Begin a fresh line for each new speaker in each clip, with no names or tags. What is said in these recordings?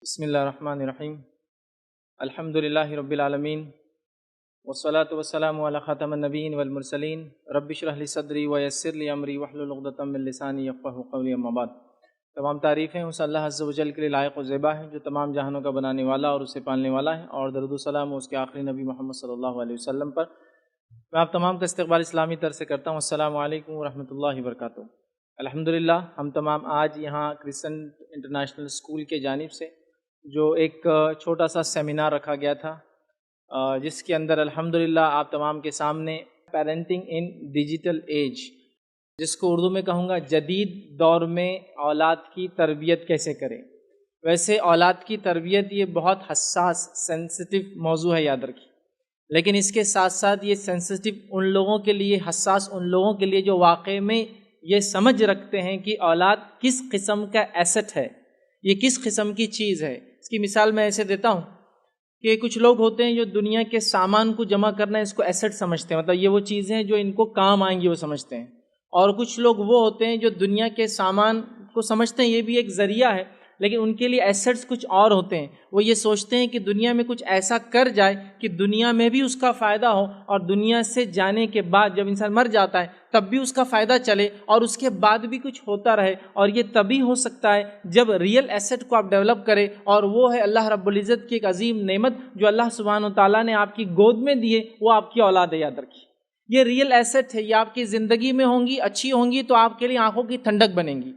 بسم اللہ الرحمن الرحیم الحمد للہ رب العالمین والصلاة والسلام علی خاتم النبیین والمرسلین رب اشرح لی صدری ویسر لی امری واحلل عقدۃ من لسانی یفقہوا قولی اما بعد۔ تمام تعریفیں اس اللہ عز و جل کے لیے لائق و زیبا ہے جو تمام جہانوں کا بنانے والا اور اسے پالنے والا ہے، اور درود و سلام اس کے آخری نبی محمد صلی اللہ علیہ وسلم پر۔ میں آپ تمام کا استقبال اسلامی طرز سے کرتا ہوں۔ السلام علیکم ورحمۃ اللہ وبرکاتہ۔ الحمدللہ ہم تمام آج یہاں کرسچن انٹرنیشنل اسکول کے جانب سے جو ایک چھوٹا سا سیمینار رکھا گیا تھا، جس کے اندر الحمدللہ آپ تمام کے سامنے پیرنٹنگ ان ڈیجیٹل ایج، جس کو اردو میں کہوں گا جدید دور میں اولاد کی تربیت کیسے کریں۔ ویسے اولاد کی تربیت یہ بہت حساس سینسٹیو موضوع ہے، یاد رکھیے، لیکن اس کے ساتھ ساتھ یہ سینسٹیو ان لوگوں کے لیے، حساس ان لوگوں کے لیے جو واقع میں یہ سمجھ رکھتے ہیں کہ اولاد کس قسم کا ایسٹ ہے، یہ کس قسم کی چیز ہے۔ اس کی مثال میں ایسے دیتا ہوں کہ کچھ لوگ ہوتے ہیں جو دنیا کے سامان کو جمع کرنا ہے اس کو ایسٹ سمجھتے ہیں، مطلب یہ وہ چیزیں جو ان کو کام آئیں گی وہ سمجھتے ہیں، اور کچھ لوگ وہ ہوتے ہیں جو دنیا کے سامان کو سمجھتے ہیں یہ بھی ایک ذریعہ ہے، لیکن ان کے لیے ایسٹس کچھ اور ہوتے ہیں۔ وہ یہ سوچتے ہیں کہ دنیا میں کچھ ایسا کر جائے کہ دنیا میں بھی اس کا فائدہ ہو، اور دنیا سے جانے کے بعد جب انسان مر جاتا ہے تب بھی اس کا فائدہ چلے، اور اس کے بعد بھی کچھ ہوتا رہے۔ اور یہ تبھی ہو سکتا ہے جب ریئل ایسٹ کو آپ ڈیولپ کریں، اور وہ ہے اللہ رب العزت کی ایک عظیم نعمت جو اللہ سبحانہ و تعالیٰ نے آپ کی گود میں دی ہے، وہ آپ کی اولاد ہے۔ یاد رکھیے، یہ ریئل ایسٹ ہے، یہ آپ کی زندگی میں ہوں گی، اچھی ہوں گی تو آپ کے لیے آنکھوں کی ٹھنڈک بنیں گی،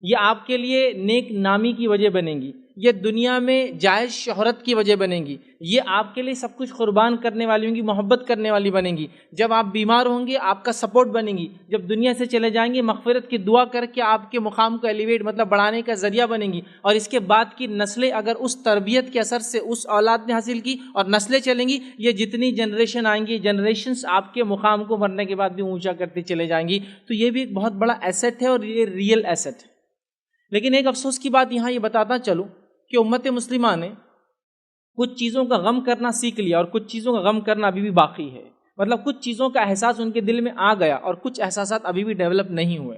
یہ آپ کے لیے نیک نامی کی وجہ بنیں گی، یہ دنیا میں جائز شہرت کی وجہ بنیں گی، یہ آپ کے لیے سب کچھ قربان کرنے والی ہوں گی، محبت کرنے والی بنیں گی۔ جب آپ بیمار ہوں گے آپ کا سپورٹ بنیں گی، جب دنیا سے چلے جائیں گے مغفرت کی دعا کر کے آپ کے مقام کو ایلیویٹ مطلب بڑھانے کا ذریعہ بنیں گی۔ اور اس کے بعد کی نسلیں اگر اس تربیت کے اثر سے اس اولاد نے حاصل کی اور نسلیں چلیں گی، یہ جتنی جنریشن آئیں گی جنریشنز آپ کے مقام کو مرنے کے بعد بھی اونچا کرتی چلے جائیں گی۔ تو یہ بھی ایک بہت بڑا ایسٹ ہے، اور یہ ریئل ایسٹ ہے۔ لیکن ایک افسوس کی بات یہاں یہ بتاتا چلوں کہ امت مسلمہ نے کچھ چیزوں کا غم کرنا سیکھ لیا، اور کچھ چیزوں کا غم کرنا ابھی بھی باقی ہے، مطلب کچھ چیزوں کا احساس ان کے دل میں آ گیا اور کچھ احساسات ابھی بھی ڈیولپ نہیں ہوئے۔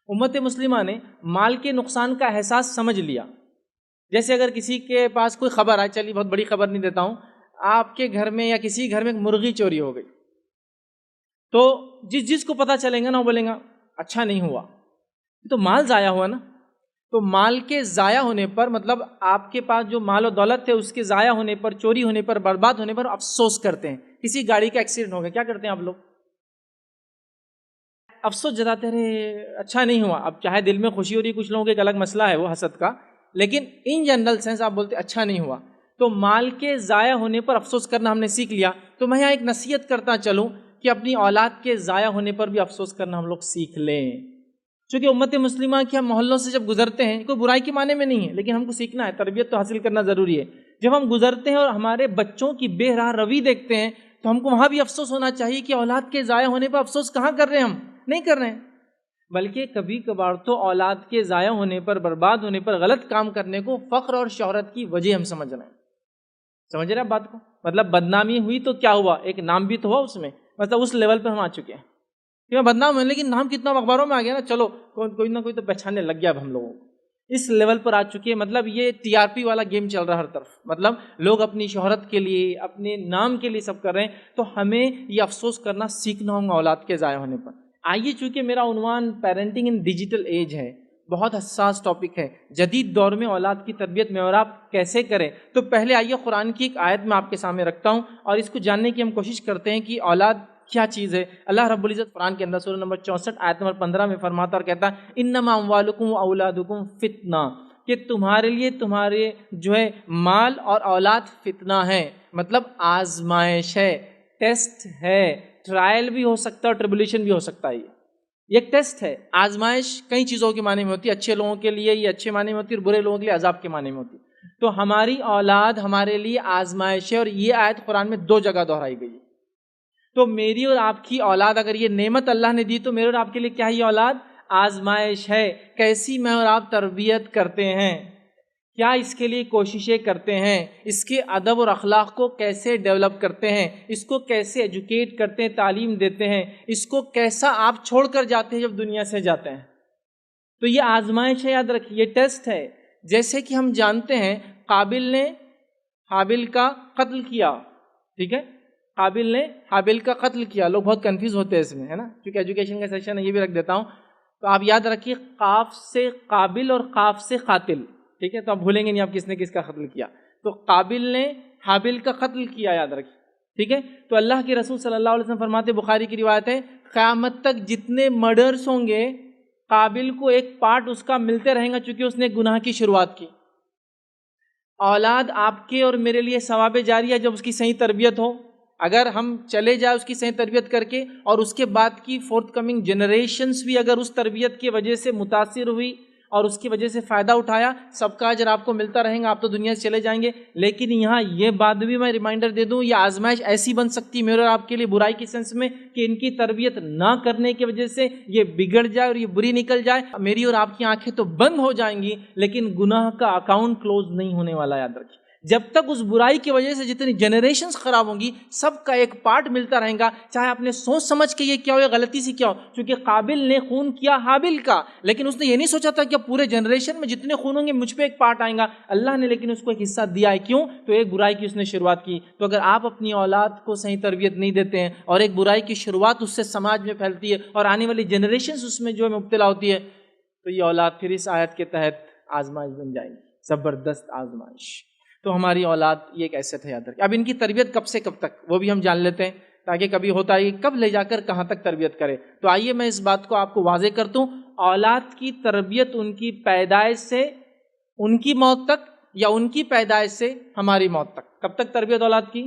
امت مسلمہ نے مال کے نقصان کا احساس سمجھ لیا۔ جیسے اگر کسی کے پاس کوئی خبر آئے، چلیے بہت بڑی خبر نہیں دیتا ہوں، آپ کے گھر میں یا کسی گھر میں ایک مرغی چوری ہو گئی، تو جس کو پتہ چلے گا نا وہ بولیں گا اچھا نہیں ہوا، تو مال ضائع ہوا نا۔ تو مال کے ضائع ہونے پر، مطلب آپ کے پاس جو مال و دولت ہے اس کے ضائع ہونے پر، چوری ہونے پر، برباد ہونے پر افسوس کرتے ہیں۔ کسی گاڑی کا ایکسیڈنٹ ہو گیا، کیا کرتے ہیں آپ لوگ؟ افسوس جتاتے رہے، اچھا نہیں ہوا۔ اب چاہے دل میں خوشی ہو رہی، کچھ لوگوں کا ایک الگ مسئلہ ہے وہ حسد کا، لیکن ان جنرل سینس آپ بولتے اچھا نہیں ہوا۔ تو مال کے ضائع ہونے پر افسوس کرنا ہم نے سیکھ لیا۔ تو میں یہاں ایک نصیحت کرتا چلوں کہ اپنی اولاد کے ضائع ہونے پر بھی افسوس کرنا ہم لوگ سیکھ لیں، چونکہ امت مسلمہ کے ہم محلوں سے جب گزرتے ہیں، کوئی برائی کے معنی میں نہیں ہے، لیکن ہم کو سیکھنا ہے، تربیت تو حاصل کرنا ضروری ہے۔ جب ہم گزرتے ہیں اور ہمارے بچوں کی بے راہ روی دیکھتے ہیں تو ہم کو وہاں بھی افسوس ہونا چاہیے کہ اولاد کے ضائع ہونے پر افسوس کہاں کر رہے ہیں، ہم نہیں کر رہے ہیں، بلکہ کبھی کبھار تو اولاد کے ضائع ہونے پر، برباد ہونے پر، غلط کام کرنے کو فخر اور شہرت کی وجہ ہم سمجھ رہے ہیں۔ سمجھ رہے ہیں آپ بات کو؟ مطلب بدنامی ہوئی تو کیا ہوا، ایک نام بھی تو ہوا اس میں، مطلب اس لیول پہ ہم آ چکے ہیں کہ میں بدنام ہوں لیکن نام کتنا اخباروں میں آ گیا نا، چلو کوئی نہ کوئی تو پہچاننے لگ گیا۔ اب ہم لوگوں کو اس لیول پر آ چکے ہیں، مطلب یہ ٹی آر پی والا گیم چل رہا ہے ہر طرف، مطلب لوگ اپنی شہرت کے لیے، اپنے نام کے لیے سب کر رہے ہیں۔ تو ہمیں یہ افسوس کرنا سیکھنا ہوگا اولاد کے ضائع ہونے پر۔ آئیے، چونکہ میرا عنوان پیرنٹنگ ان ڈیجیٹل ایج ہے، بہت حساس ٹاپک ہے، جدید دور میں اولاد کی تربیت میں اور آپ کیسے کریں، تو پہلے آئیے قرآن کی ایک آیت میں آپ کے سامنے رکھتا ہوں، اور اس کو جاننے کی ہم کوشش کرتے ہیں کہ اولاد کیا چیز ہے۔ اللہ رب العزت قرآن کے اندر سورہ نمبر 64 آیت نمبر 15 میں فرماتا اور کہتا ہے انما اموالکم و اولادکم فتنہ، کہ تمہارے لیے تمہارے جو ہے مال اور اولاد فتنہ ہے، مطلب آزمائش ہے، ٹیسٹ ہے، ٹرائل بھی ہو سکتا ہے اور ٹریبولیشن بھی ہو سکتا ہے۔ یہ ایک ٹیسٹ ہے۔ آزمائش کئی چیزوں کے معنی میں ہوتی ہے، اچھے لوگوں کے لیے یہ اچھے معنی میں ہوتی ہے اور برے لوگوں کے لیے عذاب کے معنی میں ہوتی ہے۔ تو ہماری اولاد ہمارے لیے آزمائش ہے، اور یہ آیت قرآن میں 2 جگہ دہرائی گئی ہے۔ تو میری اور آپ کی اولاد، اگر یہ نعمت اللہ نے دی تو میرے اور آپ کے لیے کیا یہ اولاد آزمائش ہے۔ کیسی میں اور آپ تربیت کرتے ہیں، کیا اس کے لیے کوششیں کرتے ہیں، اس کے ادب اور اخلاق کو کیسے ڈیولپ کرتے ہیں، اس کو کیسے ایجوکیٹ کرتے ہیں، تعلیم دیتے ہیں، اس کو کیسا آپ چھوڑ کر جاتے ہیں جب دنیا سے جاتے ہیں۔ تو یہ آزمائش ہے، یاد رکھیے، یہ ٹیسٹ ہے۔ جیسے کہ ہم جانتے ہیں قابل نے حابل کا قتل کیا، ٹھیک ہے، قابل نے حابل کا قتل کیا. لوگ بہت کنفیوز ہوتے ہیں اس میں، ہے نا، کیونکہ ایجوکیشن کا سیشن ہے، یہ بھی رکھ دیتا ہوں. تو آپ یاد رکھیے قاف سے قابل اور قاف سے قاتل، ٹھیک ہے، تو آپ بھولیں گے نہیں آپ کس نے کس کا قتل کیا. تو قابل نے حابل کا قتل کیا، یاد رکھیے، ٹھیک ہے. تو اللہ کے رسول صلی اللہ علیہ وسلم فرماتے، بخاری کی روایت ہے، قیامت تک جتنے مرڈرز ہوں گے قابل کو ایک پارٹ اس کا ملتے رہیں گا، چونکہ اس نے گناہ کی شروعات کی. اولاد آپ کے اور میرے لیے ثواب جاری ہے جب اس کی صحیح تربیت ہو. اگر ہم چلے جائیں اس کی صحیح تربیت کر کے، اور اس کے بعد کی فورتھ کمنگ جنریشنز بھی اگر اس تربیت کی وجہ سے متاثر ہوئی اور اس کی وجہ سے فائدہ اٹھایا، سب کا اجر آپ کو ملتا رہے گا، آپ تو دنیا سے چلے جائیں گے. لیکن یہاں یہ بات بھی میں ریمائنڈر دے دوں، یہ آزمائش ایسی بن سکتی میرے اور آپ کے لیے برائی کی سینس میں کہ ان کی تربیت نہ کرنے کی وجہ سے یہ بگڑ جائے اور یہ بری نکل جائے. میری اور آپ کی آنکھیں تو بند ہو جائیں گی لیکن گناہ کا اکاؤنٹ کلوز نہیں ہونے والا، یاد رکھیے. جب تک اس برائی کی وجہ سے جتنی جنریشنز خراب ہوں گی، سب کا ایک پارٹ ملتا رہے گا، چاہے آپ نے سوچ سمجھ کے یہ کیا ہو یا غلطی سے کیا ہو. چونکہ قابل نے خون کیا حابل کا، لیکن اس نے یہ نہیں سوچا تھا کہ پورے جنریشن میں جتنے خون ہوں گے مجھ پہ ایک پارٹ آئے گا. اللہ نے لیکن اس کو ایک حصہ دیا ہے. کیوں؟ تو ایک برائی کی اس نے شروعات کی. تو اگر آپ اپنی اولاد کو صحیح تربیت نہیں دیتے ہیں اور ایک برائی کی شروعات اس سے سماج میں پھیلتی ہے اور آنے والی جنریشنز اس میں جو ہے مبتلا ہوتی ہے، تو یہ اولاد پھر اس آیت کے تحت آزمائش بن جائیں گی، زبردست آزمائش. تو ہماری اولاد یہ ایک ایسٹ ہے، یاد رکھیں. اب ان کی تربیت کب سے کب تک وہ بھی ہم جان لیتے ہیں، تاکہ کبھی ہوتا ہے کب لے جا کر کہاں تک تربیت کرے. تو آئیے میں اس بات کو آپ کو واضح کرتا ہوں. اولاد کی تربیت ان کی پیدائش سے ان کی موت تک، یا ان کی پیدائش سے ہماری موت تک. کب تک تربیت اولاد کی؟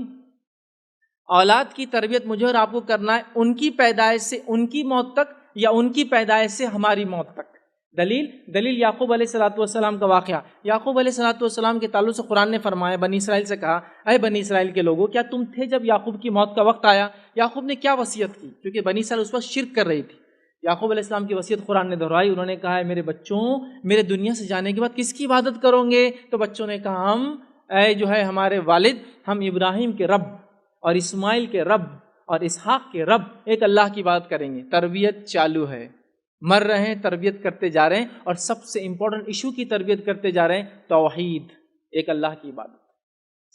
اولاد کی تربیت مجھے اور آپ کو کرنا ہے ان کی پیدائش سے ان کی موت تک، یا ان کی پیدائش سے ہماری موت تک. دلیل یعقوب علیہ الصلوۃ والسلام کا واقعہ. یعقوب علیہ الصلوۃ والسلام کے تعلق سے قرآن نے فرمایا، بنی اسرائیل سے کہا، اے بنی اسرائیل کے لوگوں، کیا تم تھے جب یعقوب کی موت کا وقت آیا؟ یعقوب نے کیا وصیت کی؟ کیونکہ بنی اسرائیل اس وقت شرک کر رہی تھی. یعقوب علیہ السلام کی وصیت قرآن نے دہرائی. انہوں نے کہا، میرے بچوں، میرے دنیا سے جانے کے بعد کس کی عبادت کرو گے؟ تو بچوں نے کہا، ہم اے جو ہے ہمارے والد، ہم ابراہیم کے رب اور اسماعیل کے رب اور اسحاق کے رب ایک اللہ کی عبادت کریں گے. تربیت چالو ہے، مر رہے ہیں، تربیت کرتے جا رہے ہیں، اور سب سے امپورٹنٹ ایشو کی تربیت کرتے جا رہے ہیں، توحید، ایک اللہ کی عبادت.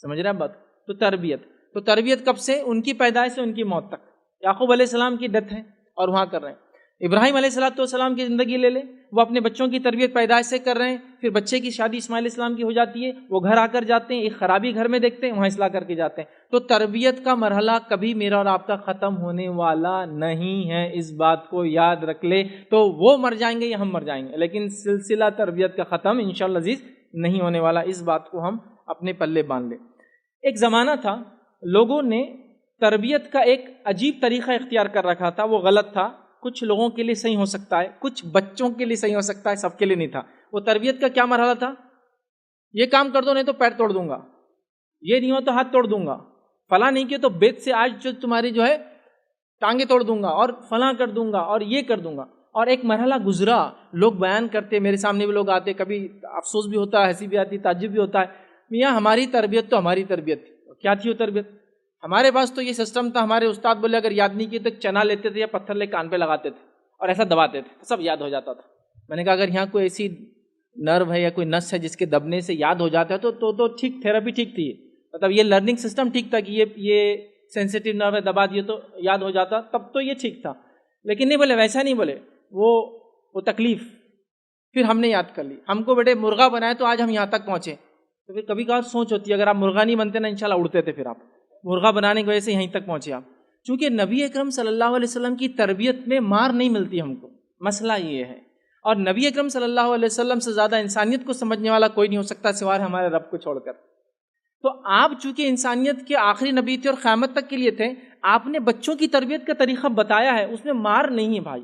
سمجھ رہے ہیں بات؟ تو تربیت کب سے؟ ان کی پیدائش سے ان کی موت تک. یعقوب علیہ السلام کی ڈیتھ ہے اور وہاں کر رہے ہیں. ابراہیم علیہ السلام کی زندگی لے لیں، وہ اپنے بچوں کی تربیت پیدائش سے کر رہے ہیں. پھر بچے کی شادی اسماعیل علیہ السلام کی ہو جاتی ہے، وہ گھر آ کر جاتے ہیں، ایک خرابی گھر میں دیکھتے ہیں، وہاں اصلاح کر کے جاتے ہیں. تو تربیت کا مرحلہ کبھی میرا اور آپ کا ختم ہونے والا نہیں ہے، اس بات کو یاد رکھ لے. تو وہ مر جائیں گے یا ہم مر جائیں گے، لیکن سلسلہ تربیت کا ختم انشاءاللہ عزیز نہیں ہونے والا. اس بات کو ہم اپنے پلے باندھ لیں. ایک زمانہ تھا، لوگوں نے تربیت کا ایک عجیب طریقہ اختیار کر رکھا تھا. وہ غلط تھا. کچھ لوگوں کے لیے صحیح ہو سکتا ہے، کچھ بچوں کے لیے صحیح ہو سکتا ہے، سب کے لیے نہیں تھا. وہ تربیت کا کیا مرحلہ تھا؟ یہ کام کر دو نہیں تو پیر توڑ دوں گا، یہ نہیں ہو تو ہاتھ توڑ دوں گا، فلاں نہیں کیا تو بیت سے آج جو تمہاری جو ہے ٹانگیں توڑ دوں گا، اور فلاں کر دوں گا، اور یہ کر دوں گا. اور ایک مرحلہ گزرا، لوگ بیان کرتے، میرے سامنے بھی لوگ آتے، کبھی افسوس بھی ہوتا ہے، ہنسی بھی آتی، تعجب بھی ہوتا ہے. میاں ہماری تربیت تو ہماری تربیت تھی. کیا تھی وہ تربیت؟ ہمارے پاس تو یہ سسٹم تھا، ہمارے استاد بولے اگر یاد نہیں کیے تو چنا لیتے تھے یا پتھر لے کان پہ لگاتے تھے اور ایسا دباتے تھے، سب یاد ہو جاتا تھا. میں نے کہا اگر یہاں کوئی ایسی نرو ہے یا کوئی نس ہے جس کے دبنے سے یاد ہو جاتا ہے تو ٹھیک، تھیراپی ٹھیک تھی. مطلب یہ لرننگ سسٹم ٹھیک تھا کہ یہ سینسیٹیو نرو ہے، دبا دیے تو یاد ہو جاتا، تب تو یہ ٹھیک تھا. لیکن نہیں بولے، ویسا نہیں بولے، وہ تکلیف پھر ہم نے یاد کر لی. ہم کو بیٹے مرغا بنائے تو آج ہم یہاں تک پہنچے. تو پھر کبھی کبھار سوچ ہوتی ہے اگر آپ مرغا نہیں بنتے نا انشاءاللہ اڑتے تھے. پھر آپ مرغا بنانے کی وجہ سے یہیں تک پہنچے آپ. چونکہ نبی اکرم صلی اللہ علیہ وسلم کی تربیت میں مار نہیں ملتی ہم کو، مسئلہ یہ ہے. اور نبی اکرم صلی اللہ علیہ وسلم سے زیادہ انسانیت کو سمجھنے والا کوئی نہیں ہو سکتا سوائے ہمارے رب کو چھوڑ کر. تو آپ چونکہ انسانیت کے آخری نبی تھے اور قیامت تک کے لیے تھے، آپ نے بچوں کی تربیت کا طریقہ بتایا ہے. اس میں مار نہیں ہے بھائی،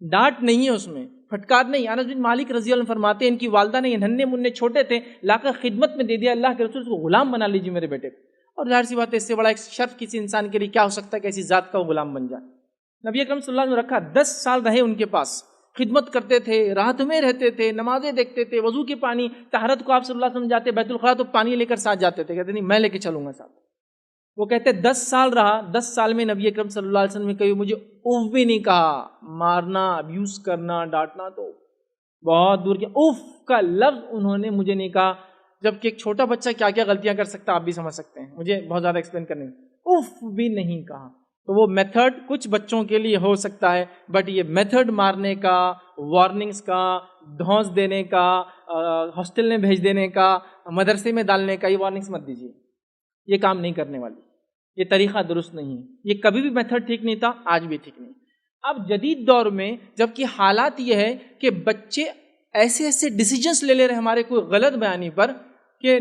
ڈانٹ نہیں ہے، اس میں پھٹکار نہیں. انس بن مالک رضی اللہ عنہ فرماتے ہیں ان کی والدہ نے ننھے منھے چھوٹے تھے لا کر خدمت میں دے دیا، اللہ کے رسول کو غلام بنا لیجیے میرے بیٹے کو. اور ظاہر سی بات ہے اس سے بڑا ایک شرف کسی انسان کے لیے کیا ہو سکتا ہے کہ ایسی ذات کا وہ غلام بن جائے. نبی اکرم صلی اللہ علیہ وسلم رکھا، 10 سال رہے ان کے پاس، خدمت کرتے تھے، راحت میں رہتے تھے، نمازیں دیکھتے تھے، وضو کے پانی، طہارت کو آپ صلی اللہ علیہ وسلم جاتے بیت الخلاء تو پانی لے کر ساتھ جاتے تھے، کہتے نہیں میں لے کے چلوں گا ساتھ. وہ کہتے 10 سال رہا، 10 سال میں نبی اکرم صلی اللہ علیہ وسلم نے کبھی مجھے اوف بھی نہیں کہا. مارنا، ابیوز کرنا، ڈانٹنا تو بہت دور کے، اوف کا لفظ انہوں نے مجھے نہیں کہا. جبکہ ایک چھوٹا بچہ کیا کیا غلطیاں کر سکتا ہے آپ بھی سمجھ سکتے ہیں، مجھے بہت زیادہ ایکسپلین کرنے اف بھی نہیں کہا. تو وہ میتھڈ کچھ بچوں کے لیے ہو سکتا ہے، بٹ یہ میتھڈ مارنے کا، وارننگز کا، دھونس دینے کا، ہاسٹل میں بھیج دینے کا، مدرسے میں ڈالنے کا، یہ وارننگز مت دیجیے. یہ کام نہیں کرنے والی، یہ طریقہ درست نہیں ہے. یہ کبھی بھی میتھڈ ٹھیک نہیں تھا، آج بھی ٹھیک نہیں. اب جدید دور میں جب کہ حالات یہ ہے کہ بچے ایسے ایسے ڈیسیجنس لے رہے ہیں ہمارے کوئی غلط بیانی پر کہ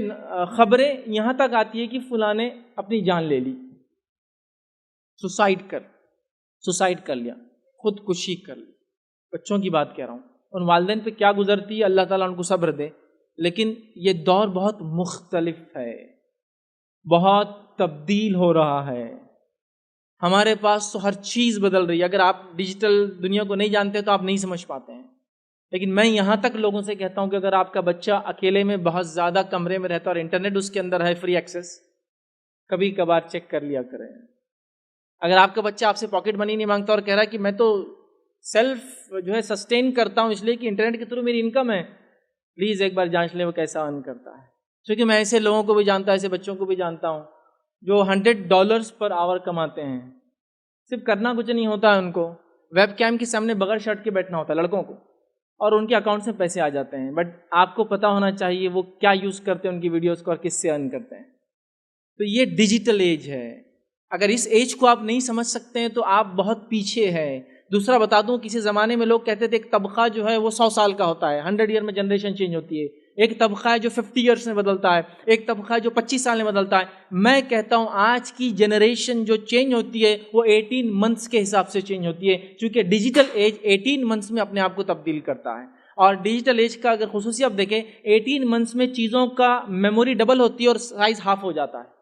خبریں یہاں تک آتی ہے کہ فلاں نے اپنی جان لے لی، سوسائڈ کر لیا، خودکشی کر لی. بچوں کی بات کہہ رہا ہوں. ان والدین پہ کیا گزرتی ہے، اللہ تعالیٰ ان کو صبر دے. لیکن یہ دور بہت مختلف ہے، بہت تبدیل ہو رہا ہے. ہمارے پاس تو ہر چیز بدل رہی ہے. اگر آپ ڈیجیٹل دنیا کو نہیں جانتے تو آپ نہیں سمجھ پاتے ہیں. لیکن میں یہاں تک لوگوں سے کہتا ہوں کہ اگر آپ کا بچہ اکیلے میں بہت زیادہ کمرے میں رہتا اور انٹرنیٹ اس کے اندر ہے، فری ایکسیس، کبھی کبھار چیک کر لیا کریں. اگر آپ کا بچہ آپ سے پاکٹ منی نہیں مانگتا اور کہہ رہا ہے کہ میں تو سیلف جو ہے سسٹین کرتا ہوں اس لیے کہ انٹرنیٹ کے تھرو میری انکم ہے، پلیز ایک بار جانچ لیں وہ کیسا ارن کرتا ہے. کیونکہ میں ایسے لوگوں کو بھی جانتا ہوں، ایسے بچوں کو بھی جانتا ہوں جو $100 پر آور کماتے ہیں. صرف کرنا کچھ نہیں ہوتا ہے، ان کو ویب کیم کے سامنے بغیر شرٹ کے بیٹھنا ہوتا ہے لڑکوں کو، اور ان کے اکاؤنٹ سے پیسے آ جاتے ہیں. بٹ آپ کو پتا ہونا چاہیے وہ کیا یوز کرتے ہیں ان کی ویڈیوز کو اور کس سے ارن کرتے ہیں. تو یہ ڈیجیٹل ایج ہے. اگر اس ایج کو آپ نہیں سمجھ سکتے ہیں تو آپ بہت پیچھے ہیں. دوسرا بتا دوں، کسی زمانے میں لوگ کہتے تھے ایک طبقہ جو ہے وہ 100 سال کا ہوتا ہے، 100 ایئر میں جنریشن چینج ہوتی ہے. ایک طبقہ ہے جو 50 ایئرس میں بدلتا ہے، ایک طبقہ ہے جو 25 سال میں بدلتا ہے. میں کہتا ہوں آج کی جنریشن جو چینج ہوتی ہے وہ 18 منتھس کے حساب سے چینج ہوتی ہے، چونکہ ڈیجیٹل ایج 18 منتھس میں اپنے آپ کو تبدیل کرتا ہے. اور ڈیجیٹل ایج کا اگر خصوصی آپ دیکھیں، 18 منتھس میں چیزوں کا میموری ڈبل ہوتی ہے اور سائز ہاف ہو جاتا ہے.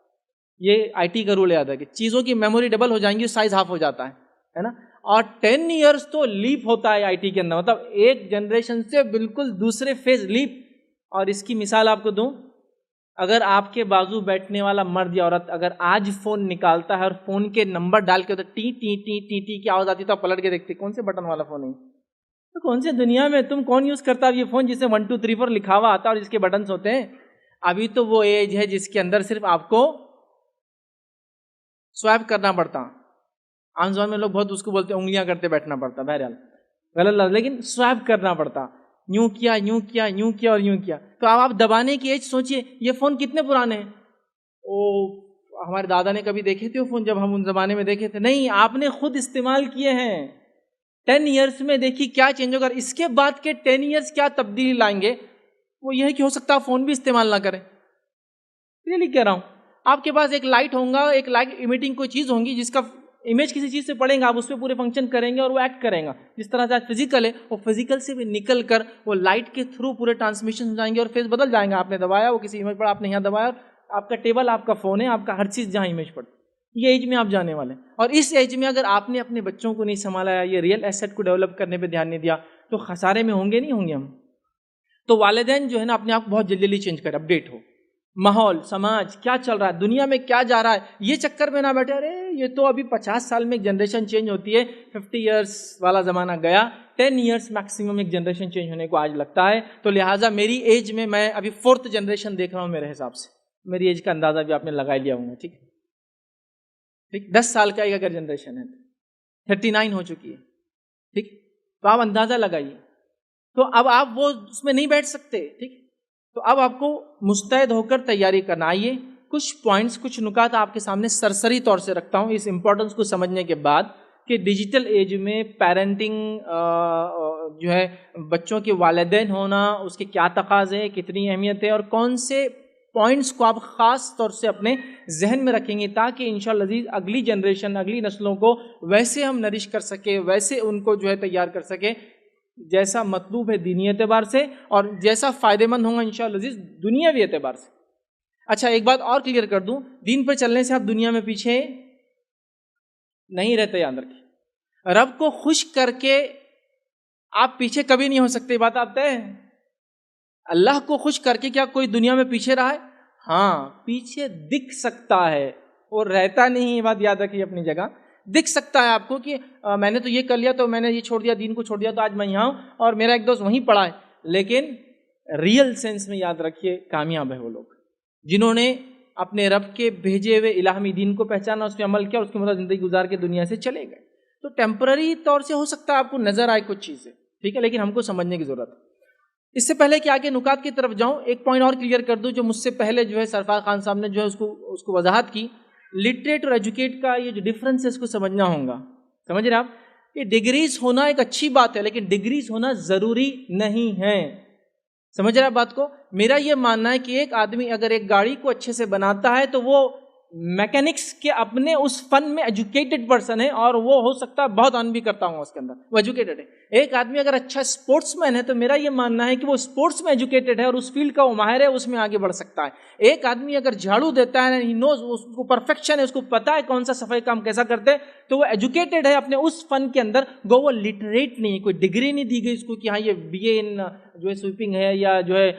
یہ آئی ٹی کا رول یاد ہے کہ چیزوں کی میموری ڈبل ہو جائیں گی، سائز ہاف ہو جاتا ہے نا. اور 10 ایئرس تو لیپ ہوتا ہے آئی ٹی کے اندر، مطلب ایک جنریشن سے بالکل دوسرے فیز لیپ. اور اس کی مثال آپ کو دوں، اگر آپ کے بازو بیٹھنے والا مرد یا عورت اگر آج فون نکالتا ہے اور فون کے نمبر ڈال کے T T T T T کی آواز آتی تو آپ پلٹ کے دیکھتے کون سے بٹن والا فون ہے، تو کون سے دنیا میں تم کون یوز کرتا ہے یہ فون جسے 1 2 3 4 لکھا ہوا آتا ہے اور جس کے بٹنس ہوتے ہیں. ابھی تو وہ ایج ہے جس کے اندر صرف آپ کو سوائپ کرنا پڑتا. عام زبان میں لوگ بہت اس کو بولتے ہیں انگلیاں کرتے بیٹھنا پڑتا، بہرحال غلط لفظ، لیکن سوائپ کرنا پڑتا. یوں کیا یوں کیا یوں کیا اور یوں کیا. تو اب آپ دبانے کی ایج سوچئے یہ فون کتنے پرانے ہیں. ہمارے دادا نے کبھی دیکھے تھے وہ فون جب ہم ان زمانے میں دیکھے تھے؟ نہیں، آپ نے خود استعمال کیے ہیں. 10 ایئرس میں دیکھیے کیا چینج ہوگا. اس کے بعد کے 10 ایئرس کیا تبدیلی لائیں گے، وہ یہ ہے کہ ہو سکتا ہے فون بھی استعمال نہ کریں. ریئلی کہہ رہا ہوں. آپ کے پاس ایک لائٹ ہوگا، ایک لائٹ ایمیٹنگ کوئی چیز ہوگی جس کا امیج کسی چیز سے پڑیں گا، آپ اس پہ پورے فنکشن کریں گے اور وہ ایکٹ کریں گا. جس طرح سے آج فزیکل ہے، وہ فزیکل سے بھی نکل کر وہ لائٹ کے تھرو پورے ٹرانسمیشن ہو جائیں گے اور فیس بدل جائیں گا. آپ نے دبایا وہ کسی امیج پر، آپ نے یہاں دبایا، آپ کا ٹیبل آپ کا فون ہے، آپ کا ہر چیز جہاں امیج پڑتی. یہ ایج میں آپ جانے والے ہیں. اور اس ایج میں اگر آپ نے اپنے بچوں کو نہیں سنبھالا، یہ ریئل ایسٹ کو ڈیولپ کرنے پہ دھیان نہیں دیا تو خسارے میں ہوں گے نہیں ہوں گے ہم. تو والدین جو ہے نا اپنے آپ کو بہت جلدی جلدی چینج کریں، اپڈیٹ ہو. ماحول، سماج کیا چل رہا ہے، دنیا میں کیا جا رہا ہے، یہ چکر میں نہ بیٹھے ارے یہ تو ابھی 50 سال میں ایک جنریشن چینج ہوتی ہے، 50 ایئرس والا زمانہ گیا، 10 ایئرس میکسیمم ایک جنریشن چینج ہونے کو آج لگتا ہے. تو لہٰذا میری ایج میں ابھی 4th جنریشن دیکھ رہا ہوں میرے حساب سے. میری ایج کا اندازہ بھی آپ نے لگا لیا ہوں گا. ٹھیک 10 سال کا ایک اگر جنریشن ہے، 39 ہو چکی ہے. ٹھیک، تو آپ اندازہ لگائیے. تو اب آپ وہ اس میں نہیں بیٹھ سکتے. ٹھیک، تو اب آپ کو مستعد ہو کر تیاری کرنا. آئیے کچھ پوائنٹس، کچھ نکات آپ کے سامنے سرسری طور سے رکھتا ہوں اس امپورٹنس کو سمجھنے کے بعد کہ ڈیجیٹل ایج میں پیرنٹنگ جو ہے بچوں کے والدین ہونا، اس کے کیا تقاضے، کتنی اہمیت ہے اور کون سے پوائنٹس کو آپ خاص طور سے اپنے ذہن میں رکھیں گے تاکہ انشاءاللہ عزیز اگلی جنریشن، اگلی نسلوں کو ویسے ہم نرش کر سکیں، ویسے ان کو جو ہے تیار کر سکیں جیسا مطلوب ہے دینی اعتبار سے اور جیسا فائدہ مند ہوگا انشاءاللہ عزیز دنیاوی اعتبار سے. اچھا ایک بات اور کلیئر کر دوں، دین پر چلنے سے آپ دنیا میں پیچھے نہیں رہتے، یاد رکھیں. رب کو خوش کر کے آپ پیچھے کبھی نہیں ہو سکتے، بات آپ طے ہے. اللہ کو خوش کر کے کیا کوئی دنیا میں پیچھے رہا ہے؟ ہاں، پیچھے دکھ سکتا ہے اور رہتا نہیں. یہ بات یاد رکھیے اپنی جگہ. دکھ سکتا ہے آپ کو کہ میں نے تو یہ کر لیا، تو میں نے یہ چھوڑ دیا، دین کو چھوڑ دیا، تو آج میں یہاں ہوں اور میرا ایک دوست وہیں پڑا ہے. لیکن ریئل سینس میں یاد رکھیے کامیاب ہے وہ لوگ جنہوں نے اپنے رب کے بھیجے ہوئے الہامی دین کو پہچانا، اس پہ عمل کیا، اس کے مطابق زندگی گزار کے دنیا سے چلے گئے. تو ٹیمپرری طور سے ہو سکتا ہے آپ کو نظر آئے کچھ چیزیں، ٹھیک ہے، لیکن ہم کو سمجھنے کی ضرورت ہے. اس سے پہلے کہ آگے نکات کی طرف جاؤں، ایک پوائنٹ اور کلیئر کر دوں جو مجھ سے پہلے جو ہے سرفراز خان صاحب نے جو ہے اس کو وضاحت کی. لٹریٹ اور ایجوکیٹ کا یہ جو ڈفرنس ہے اس کو سمجھنا ہوگا. سمجھ رہے آپ؟ یہ ڈگریز ہونا ایک اچھی بات ہے لیکن ڈگریز ہونا ضروری نہیں ہے. سمجھ رہے آپ بات کو؟ میرا یہ ماننا ہے کہ ایک آدمی اگر ایک گاڑی کو اچھے سے بناتا ہے تو وہ میکینکس کے اپنے اس فن میں ایجوکیٹڈ پرسن ہے، اور وہ ہو سکتا ہے بہت ارن بھی کرتا ہوں اس کے اندر، وہ ایجوکیٹڈ ہے. ایک آدمی اگر اچھا اسپورٹس مین ہے تو میرا یہ ماننا ہے کہ وہ اسپورٹس میں ایجوکیٹڈ ہے اور اس فیلڈ کا وہ ماہر ہے، اس میں آگے بڑھ سکتا ہے. ایک آدمی اگر جھاڑو دیتا ہے، ہی نوز، اس کو پرفیکشن ہے، اس کو پتا ہے کون سا صفائی کام کیسا کرتے ہیں، تو وہ ایجوکیٹڈ ہے اپنے اس فن کے اندر، گو وہ لٹریٹ نہیں، کوئی ڈگری نہیں دی گئی اس کو کہ ہاں یہ BA ان جو ہے سویپنگ ہے یا جو ہے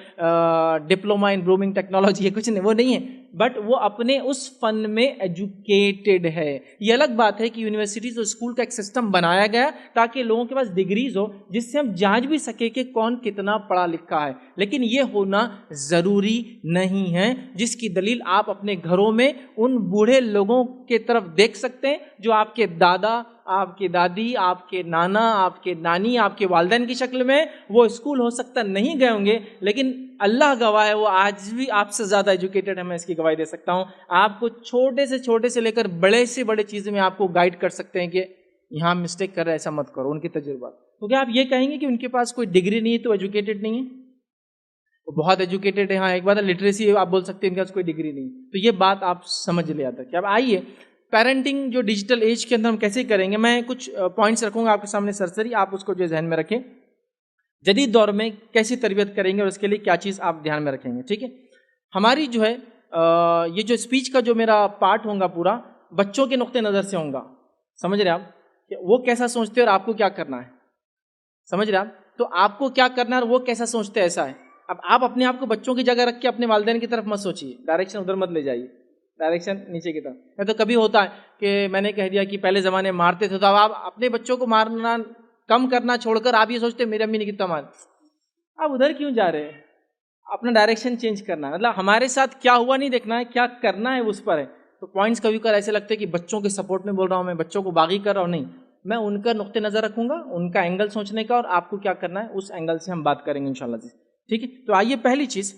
ڈپلوما ان برومنگ ٹیکنالوجی ہے، کچھ نہیں، وہ نہیں ہے، بٹ وہ اپنے اس فن میں ایجوکیٹڈ ہے. یہ الگ بات ہے کہ یونیورسٹیز اور اسکول کا ایک سسٹم بنایا گیا تاکہ لوگوں کے پاس ڈگریز ہو جس سے ہم جانچ بھی سکے کہ کون کتنا پڑھا لکھا ہے، لیکن یہ ہونا ضروری نہیں ہے، جس کی دلیل آپ اپنے گھروں میں ان بوڑھے لوگوں کے طرف دیکھ سکتے ہیں جو آپ کے دادا، آپ کے دادی، آپ کے نانا، آپ کے نانی، آپ کے والدین کی شکل میں. وہ اسکول ہو سکتا نہیں گئے ہوں گے لیکن اللہ گواہ ہے وہ آج بھی آپ سے زیادہ ایجوکیٹڈ ہے، میں اس کی گواہی دے سکتا ہوں. آپ کو چھوٹے سے لے کر بڑے سے بڑے چیزیں میں آپ کو گائیڈ کر سکتے ہیں کہ یہاں مسٹیک کر رہے ایسا مت کرو، ان کی تجربات. تو کیا آپ یہ کہیں گے کہ ان کے پاس کوئی ڈگری نہیں ہے تو ایجوکیٹڈ نہیں ہے؟ وہ بہت ایجوکیٹڈ ہے. ہاں ایک بات ہے لٹریسی آپ بول سکتے ہیں ان کے پاس کوئی ڈگری نہیں. تو یہ بات آپ سمجھ لیا تھا کہ اب آئیے پیرنٹنگ جو ڈیجیٹل ایج کے اندر ہم کیسے کریں گے. میں کچھ پوائنٹس رکھوں گا آپ کے سامنے سرسری، آپ اس کو جو ذہن میں رکھیں. جدید دور میں کیسی تربیت کریں گے اور اس کے لیے کیا چیز آپ دھیان میں رکھیں گے، ٹھیک ہے. ہماری جو ہے یہ جو اسپیچ کا جو میرا پارٹ ہوگا پورا بچوں کے نقطۂ نظر سے ہوگا. سمجھ رہے آپ کہ وہ کیسا سوچتے ہیں اور آپ کو کیا کرنا ہے؟ سمجھ رہے آپ؟ تو آپ کو کیا کرنا ہے اور وہ کیسا سوچتے ہیں ایسا ہے. اب آپ اپنے آپ کو بچوں کی جگہ رکھ کے اپنے والدین کی طرف مت سوچیے، ڈائریکشن ادھر مت لے جائیے، ڈائریکشن نیچے کی طرف. یا تو کبھی ہوتا ہے کہ میں نے کہہ دیا کہ پہلے زمانے مارتے تھے، تو اب آپ اپنے بچوں کو مارنا کم کرنا چھوڑ کر آپ یہ سوچتے میری امی نے کتنا مار، آپ ادھر کیوں جا رہے ہیں؟ اپنا ڈائریکشن چینج کرنا ہے. مطلب ہمارے ساتھ کیا ہوا نہیں دیکھنا ہے، کیا کرنا ہے اس پر ہے. تو پوائنٹس کبھی کبھار ایسے لگتے ہیں کہ بچوں کے سپورٹ میں بول رہا ہوں، میں بچوں کو باغی کر رہا ہوں. نہیں، میں ان کا نقطۂ نظر رکھوں گا، ان کا اینگل سوچنے کا، اور آپ کو کیا کرنا ہے اس اینگل سے ہم بات کریں گے انشاءاللہ جی. ٹھیک ہے. تو آئیے پہلی چیز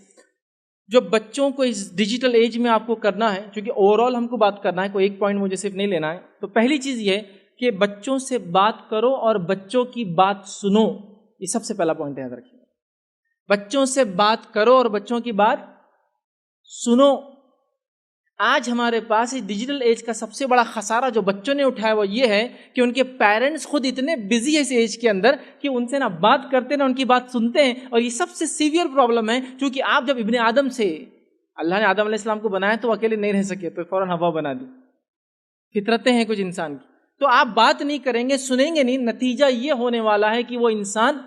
جو بچوں کو اس ڈیجیٹل ایج میں آپ کو کرنا ہے، چونکہ اوور آل ہم کو بات کرنا ہے، کوئی ایک پوائنٹ مجھے صرف نہیں لینا ہے. تو پہلی چیز یہ ہے کہ بچوں سے بات کرو اور بچوں کی بات سنو. یہ سب سے پہلا پوائنٹ یاد رکھیے. بچوں سے بات کرو اور بچوں کی بات سنو. آج ہمارے پاس اس ڈیجیٹل ایج کا سب سے بڑا خسارہ جو بچوں نے اٹھایا وہ یہ ہے کہ ان کے پیرنٹس خود اتنے بزی ہے اس ایج کے اندر کہ ان سے نہ بات کرتے نہ ان کی بات سنتے ہیں. اور یہ سب سے سیویئر پرابلم ہے، کیونکہ آپ جب ابن آدم سے، اللہ نے آدم علیہ السلام کو بنایا تو اکیلے نہیں رہ سکے، تو فوراً ہوا بنا دی. فطرتیں ہیں کچھ انسان کی، تو آپ بات نہیں کریں گے، سنیں گے نہیں. نتیجہ یہ ہونے والا ہے کہ وہ انسان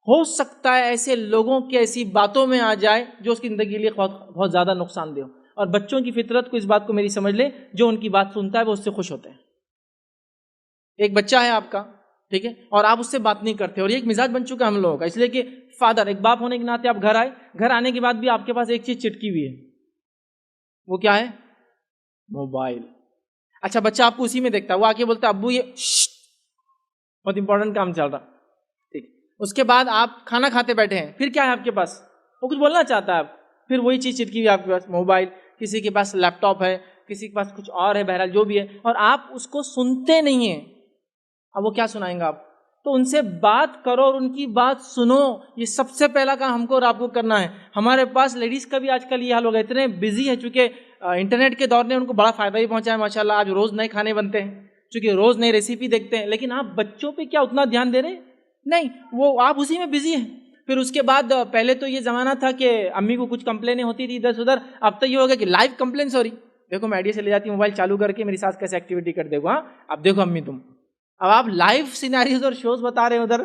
ہو سکتا ہے ایسے لوگوں کی ایسی باتوں میں آ جائے جو اس کی زندگی کے لیے بہت زیادہ نقصان دہ ہو. اور بچوں کی فطرت کو اس بات کو میری سمجھ لے، جو ان کی بات سنتا ہے وہ اس سے خوش ہوتے ہیں. ایک بچہ ہے آپ کا، ٹھیک ہے، اور آپ اس سے بات نہیں کرتے، اور یہ ایک مزاج بن چکا ہے ہم لوگوں کا. اس لیے کہ فادر، ایک باپ ہونے کے ناطے آپ گھر آئے، گھر آنے کے بعد بھی آپ کے پاس ایک چیز چٹکی ہوئی ہے، وہ کیا ہے؟ موبائل. اچھا بچہ آپ کو اسی میں دیکھتا ہے، وہ آ کے بولتا ہے ابو یہ بہت امپورٹنٹ کام چل رہا. ٹھیک. اس کے بعد آپ کھانا کھاتے بیٹھے ہیں، پھر کیا ہے آپ کے پاس؟ وہ کچھ بولنا چاہتا ہے، پھر وہی چیز چٹکی ہوئی آپ کے پاس، موبائل. کسی کے پاس لیپ ٹاپ ہے، کسی کے پاس کچھ اور ہے، بہرحال جو بھی ہے، اور آپ اس کو سنتے نہیں ہیں. اب وہ کیا سنائیں گے آپ؟ تو ان سے بات کرو اور ان کی بات سنو. یہ سب سے پہلا کام ہم کو اور آپ کو کرنا ہے. ہمارے پاس لیڈیز کا بھی آج کل یہ حال ہو گیا، اتنے بزی ہے، چونکہ انٹرنیٹ کے دور نے ان کو بڑا فائدہ ہی پہنچا ہے ماشاءاللہ. آج روز نئے کھانے بنتے ہیں، چونکہ روز نئی ریسیپی دیکھتے ہیں، لیکن آپ بچوں پہ کیا اتنا دھیان دے رہے ہیں؟ نہیں، وہ آپ اسی میں بزی ہیں. پھر اس کے بعد پہلے تو یہ زمانہ تھا کہ امی کو کچھ کمپلینیں ہوتی تھی ادھر سے ادھر، اب تو یہ ہو گیا کہ لائیو کمپلینس ہو رہی. دیکھو میں آئیڈیا سے لے جاتی ہوں موبائل چالو کر کے، میری ساس کیسے ایکٹیویٹی کر دے گا، ہاں اب دیکھو امی تم. اب آپ لائیو سیناریوز اور شوز بتا رہے ہیں ادھر،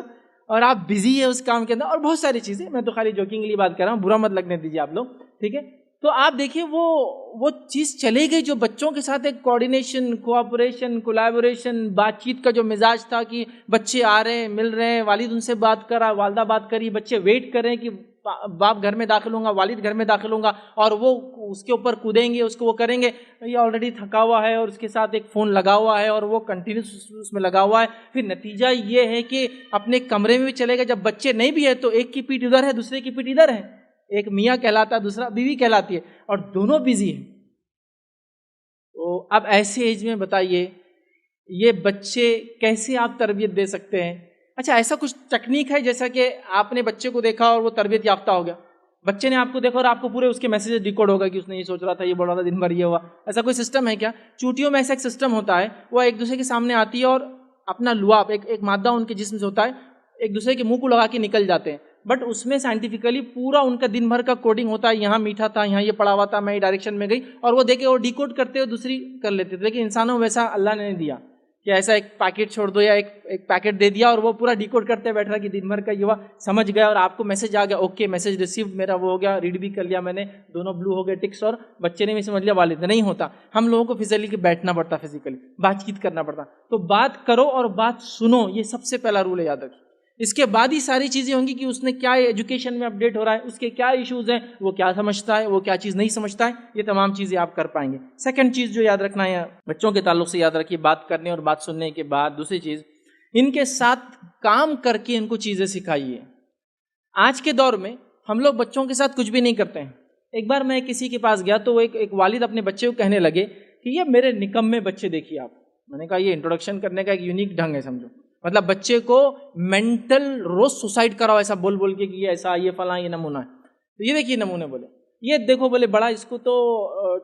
اور آپ بزی ہے اس کام کے اندر، اور بہت ساری چیزیں. میں تو خالی جوکنگ کے لیے بات کر رہا ہوں، برا مت لگنے دیجیے آپ لوگ، ٹھیک ہے. تو آپ دیکھیے وہ چیز چلے گئی جو بچوں کے ساتھ ایک کوآرڈینیشن، کوآپریشن، کولیبوریشن، بات چیت کا جو مزاج تھا کہ بچے آ رہے ہیں، مل رہے ہیں، والد ان سے بات کر رہا، والدہ بات کری، بچے ویٹ کر رہے ہیں کہ باپ گھر میں داخل ہوں گا، والد گھر میں داخل ہوں گا اور وہ اس کے اوپر کودیں گے، اس کو وہ کریں گے، یہ آلریڈی تھکا ہوا ہے اور اس کے ساتھ ایک فون لگا ہوا ہے اور وہ کنٹینیوس اس میں لگا ہوا ہے. پھر نتیجہ یہ ہے کہ اپنے کمرے میں بھی چلے گا، جب بچے نہیں بھی ہے تو ایک کی پیٹھ ادھر ہے، دوسرے کی پیٹھ ادھر ہے، ایک میاں کہلاتا ہے، دوسرا بیوی کہلاتی ہے اور دونوں بزی ہیں. تو اب ایسے ایج میں بتائیے یہ بچے کیسے آپ تربیت دے سکتے ہیں؟ اچھا ایسا کچھ ٹیکنیک ہے جیسا کہ آپ نے بچے کو دیکھا اور وہ تربیت یافتہ ہو گیا، بچے نے آپ کو دیکھا اور آپ کو پورے اس کے میسیجز ڈیکوڈ ہوگا کہ اس نے یہ سوچ رہا تھا، یہ بول رہا تھا، دن بھر یہ ہوا، ایسا کوئی سسٹم ہے کیا؟ چوٹیوں میں ایسا ایک سسٹم ہوتا ہے، وہ ایک دوسرے کے سامنے آتی ہے اور اپنا لعاب ایک مادہ ان کے جسم سے ہوتا ہے، ایک دوسرے کے منہ کو لگا کے نکل جاتے ہیں، بٹ اس میں سائنٹیفکلی پورا ان کا دن بھر کا کوڈنگ ہوتا ہے، یہاں میٹھا تھا، یہاں یہ پڑا ہوا تھا، میں یہ ڈائریکشن میں گئی، اور وہ دیکھے وہ ڈیکوڈ کرتے ہوئے دوسری کر لیتے تھے. لیکن انسانوں ویسا اللہ نے نہیں دیا کہ ایسا ایک پیکٹ چھوڑ دو یا ایک پیکٹ دے دیا اور وہ پورا ڈیکوڈ کرتے بیٹھ رہا کہ دن بھر کا یہ ہوا، سمجھ گیا اور آپ کو میسج آ گیا، اوکے میسج ریسیوڈ، میرا وہ ہو گیا، ریڈ بھی کر لیا میں نے، دونوں بلو ہو گئے ٹکس، اور بچے نے بھی سمجھ لیا، والد نہیں ہوتا. ہم لوگوں کو فزیکلی بیٹھنا پڑتا، فزیکلی بات چیت کرنا پڑتا. تو بات کرو اور بات سنو، یہ سب سے پہلا رول ہے، یاد رکھیں. اس کے بعد ہی ساری چیزیں ہوں گی کہ اس نے کیا ایجوکیشن میں اپڈیٹ ہو رہا ہے، اس کے کیا ایشوز ہیں، وہ کیا سمجھتا ہے، وہ کیا چیز نہیں سمجھتا ہے، یہ تمام چیزیں آپ کر پائیں گے. سیکنڈ چیز جو یاد رکھنا ہے بچوں کے تعلق سے، یاد رکھیے بات کرنے اور بات سننے کے بعد دوسری چیز، ان کے ساتھ کام کر کے ان کو چیزیں سکھائیے. آج کے دور میں ہم لوگ بچوں کے ساتھ کچھ بھی نہیں کرتے ہیں. ایک بار میں کسی کے پاس گیا تو ایک والد اپنے بچے کو کہنے لگے کہ یہ میرے نکمے بچے دیکھیے آپ. میں نے کہا یہ انٹروڈکشن کرنے کا ایک یونیک ڈھنگ ہے، سمجھو، مطلب بچے کو مینٹل روز سوسائڈ کراؤ ایسا بول بول کے کہ یہ ایسا، یہ فلاں، یہ نمونہ ہے. تو یہ دیکھیے نمونے، بولے یہ دیکھو، بولے بڑا اس کو تو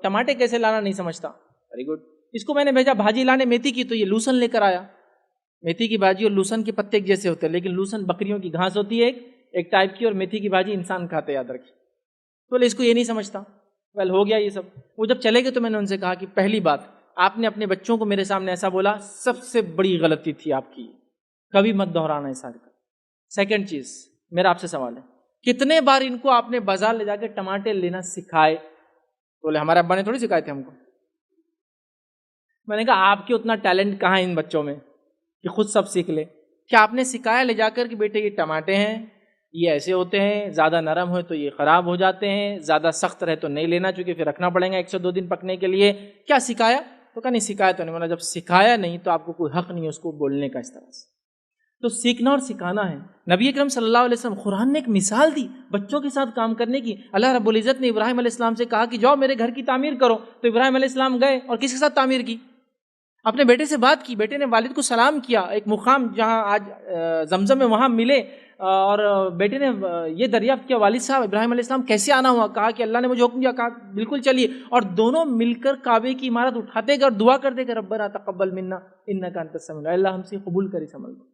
ٹماٹے کیسے لانا نہیں سمجھتا، ویری گڈ. اس کو میں نے بھیجا بھاجی لانے میتھی کی، تو یہ لوسن لے کر آیا. میتھی کی بھاجی اور لوسن کے پتے ایک جیسے ہوتے ہیں، لیکن لوسن بکریوں کی گھاس ہوتی ہے ایک ٹائپ کی، اور میتھی کی بھاجی انسان کھاتے، یاد رکھیے. تو بولے اس کو یہ نہیں سمجھتا. ویل ہو گیا یہ سب. وہ جب چلے گئے تو میں نے ان سے کہا کہ پہلی بات، آپ نے اپنے بچوں کو میرے سامنے ایسا بولا، سب سے بڑی غلطی تھی آپ کی، کبھی مت دہرانا ایسا. سیکنڈ چیز میرا آپ سے سوال ہے، کتنے بار ان کو آپ نے بازار لے جا کے ٹماٹے لینا سکھائے؟ بولے ہمارے ابا نے تھوڑی سکھائے تھے ہم کو. میں نے کہا آپ کے اتنا ٹیلنٹ کہاں ہے ان بچوں میں کہ خود سب سیکھ لے؟ کیا آپ نے سکھایا لے جا کر کہ بیٹے یہ ٹماٹے ہیں، یہ ایسے ہوتے ہیں، زیادہ نرم ہوئے تو یہ خراب ہو جاتے ہیں، زیادہ سخت رہے تو نہیں لینا چونکہ پھر رکھنا پڑے گا 102 دن پکنے کے لیے؟ کیا سکھایا؟ تو کہا نہیں سکھایا تو نہیں. بولا جب سکھایا نہیں تو آپ کو کوئی حق نہیں ہے اس کو بولنے کا اس طرح سے. تو سیکھنا اور سکھانا ہے. نبی اکرم صلی اللہ علیہ وسلم، قرآن نے ایک مثال دی بچوں کے ساتھ کام کرنے کی. اللہ رب العزت نے ابراہیم علیہ السلام سے کہا کہ جاؤ میرے گھر کی تعمیر کرو، تو ابراہیم علیہ السلام گئے اور کس کے ساتھ تعمیر کی؟ اپنے بیٹے سے بات کی. بیٹے نے والد کو سلام کیا، ایک مقام جہاں آج زمزم میں وہاں ملے، اور بیٹے نے یہ دریافت کیا والد صاحب ابراہیم علیہ السلام کیسے آنا ہوا؟ کہا کہ اللہ نے مجھے حکم دیا. کہا بالکل چلیے. اور دونوں مل کر کعبے کی عمارت اٹھاتے گئے اور دعا کرتے گئے، ربنا تقبل منا انک انت السمیع العلیم، اللہ ہم سے قبول کر اس عمل کو.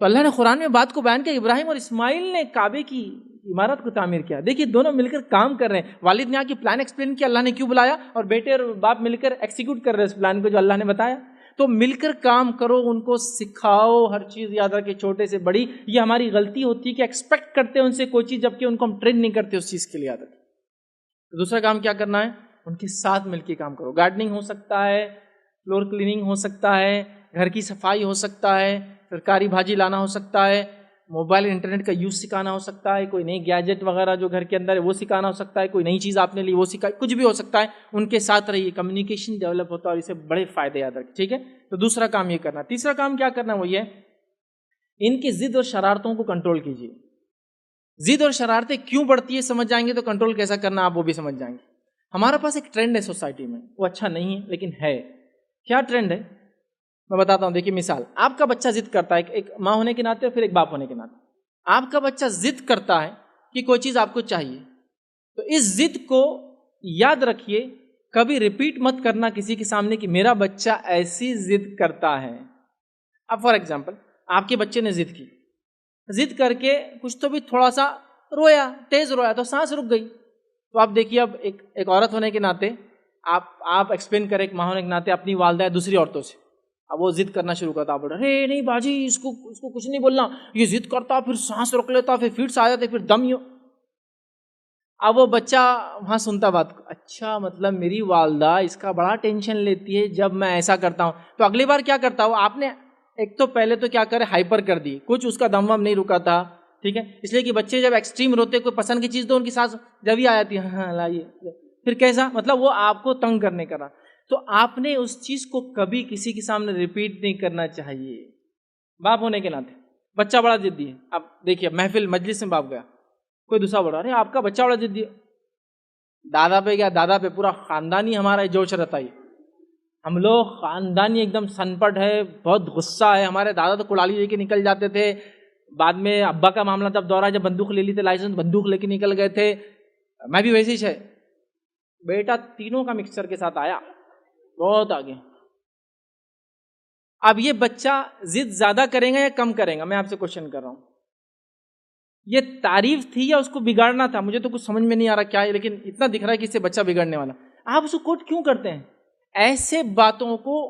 تو اللہ نے قرآن میں بات کو بیان کیا، ابراہیم اور اسماعیل نے کعبے کی عمارت کو تعمیر کیا. دیکھیے دونوں مل کر کام کر رہے ہیں. والد نے آ کے پلان ایکسپلین کیا اللہ نے کیوں بلایا، اور بیٹے اور باپ مل کر ایکسیکیوٹ کر رہے ہیں اس پلان کو جو اللہ نے بتایا. تو مل کر کام کرو، ان کو سکھاؤ ہر چیز. یاد رکھے چھوٹے سے بڑی، یہ ہماری غلطی ہوتی ہے کہ ایکسپیکٹ کرتے ہیں ان سے کوئی چیز جبکہ ان کو ہم ٹرین نہیں کرتے اس چیز کے لیے. یاد رکھے. تو دوسرا کام کیا کرنا ہے، ان کے ساتھ مل کے کام کرو. گارڈننگ ہو سکتا ہے، فلور کلیننگ ہو سکتا ہے، گھر کی صفائی ہو سکتا ہے، ترکاری بھاجی لانا ہو سکتا ہے، موبائل انٹرنیٹ کا یوز سکھانا ہو سکتا ہے، کوئی نئی گیجٹ وغیرہ جو گھر کے اندر ہے وہ سکھانا ہو سکتا ہے، کوئی نئی چیز آپ نے لی وہ سکھائی، کچھ بھی ہو سکتا ہے. ان کے ساتھ رہیے، کمیونیکیشن ڈیولپ ہوتا ہے اور اسے بڑے فائدے یاد رکھیں. ٹھیک ہے. تو دوسرا کام یہ کرنا. تیسرا کام کیا کرنا وہ یہ، ان کی ضد اور شرارتوں کو کنٹرول کیجیے. ضد اور شرارتیں کیوں بڑھتی ہے سمجھ جائیں گے تو کنٹرول کیسا کرنا آپ وہ بھی سمجھ جائیں گے. ہمارے پاس ایک ٹرینڈ ہے سوسائٹی میں، وہ اچھا نہیں ہے لیکن ہے. کیا ٹرینڈ ہے میں بتاتا ہوں. دیکھیے مثال، آپ کا بچہ ضد کرتا ہے، ایک ماں ہونے کے ناطے اور پھر ایک باپ ہونے کے ناطے. آپ کا بچہ ضد کرتا ہے کہ کوئی چیز آپ کو چاہیے، تو اس ضد کو یاد رکھیے، کبھی ریپیٹ مت کرنا کسی کے سامنے کہ میرا بچہ ایسی ضد کرتا ہے. اب فار ایگزامپل آپ کے بچے نے ضد کی، ضد کر کے کچھ تو بھی تھوڑا سا رویا، تیز رویا تو سانس رک گئی. تو آپ دیکھیے اب ایک عورت ہونے کے ناطے آپ ایکسپلین کریں، ایک ماں ہونے کے ناطے اپنی والدہ ہے دوسری عورتوں سے، اب وہ ضد کرنا شروع کرتا، آپ بول رہے نہیں باجی اس کو کچھ نہیں بولنا، یہ ضد کرتا پھر سانس روک لیتا پھر فٹس آ جاتے پھر دم. اب وہ بچہ وہاں سنتا بات کو، اچھا مطلب میری والدہ اس کا بڑا ٹینشن لیتی ہے جب میں ایسا کرتا ہوں. تو اگلی بار کیا کرتا ہو، آپ نے ایک تو پہلے تو کیا کرے ہائپر کر دی، کچھ اس کا دم وم نہیں رکا تھا، ٹھیک ہے. اس لیے کہ بچے جب ایکسٹریم روتے کوئی پسند کی چیز تو ان کی سانس جب ہی آ جاتی ہے ہاں لائیے, پھر کیسا مطلب وہ آپ کو تنگ کرنے کا. تو آپ نے اس چیز کو کبھی کسی کے سامنے ریپیٹ نہیں کرنا چاہیے. باپ ہونے کے ناطے بچہ بڑا ضدی ہے, اب دیکھیے محفل مجلس میں باپ گیا, کوئی دوسرا بول رہا ارے آپ کا بچہ بڑا ضدی ہے, دادا پہ گیا, دادا پہ پورا خاندانی ہمارا جوش رہتا ہے, ہم لوگ خاندانی ایک دم سنپٹ ہے, بہت غصہ ہے. ہمارے دادا تو کلالی لے کے نکل جاتے تھے, بعد میں ابا کا معاملہ تب دورہ جب بندوق لے لی تھے, لائسنس بندوق لے کے نکل گئے تھے. میں بھی ویسے ہی ہے. بیٹا تینوں کا مکسچر کے ساتھ آیا, بہت آگے. اب یہ بچہ ضد زیادہ کرے گا یا کم کرے گا؟ میں آپ سے کوشچن کر رہا ہوں. یہ تعریف تھی یا اس کو بگاڑنا تھا؟ مجھے تو کچھ سمجھ میں نہیں آ رہا کیا ہے, لیکن اتنا دکھ رہا ہے کہ اس سے بچہ بگڑنے والا. آپ اس کو کوٹ کیوں کرتے ہیں؟ ایسے باتوں کو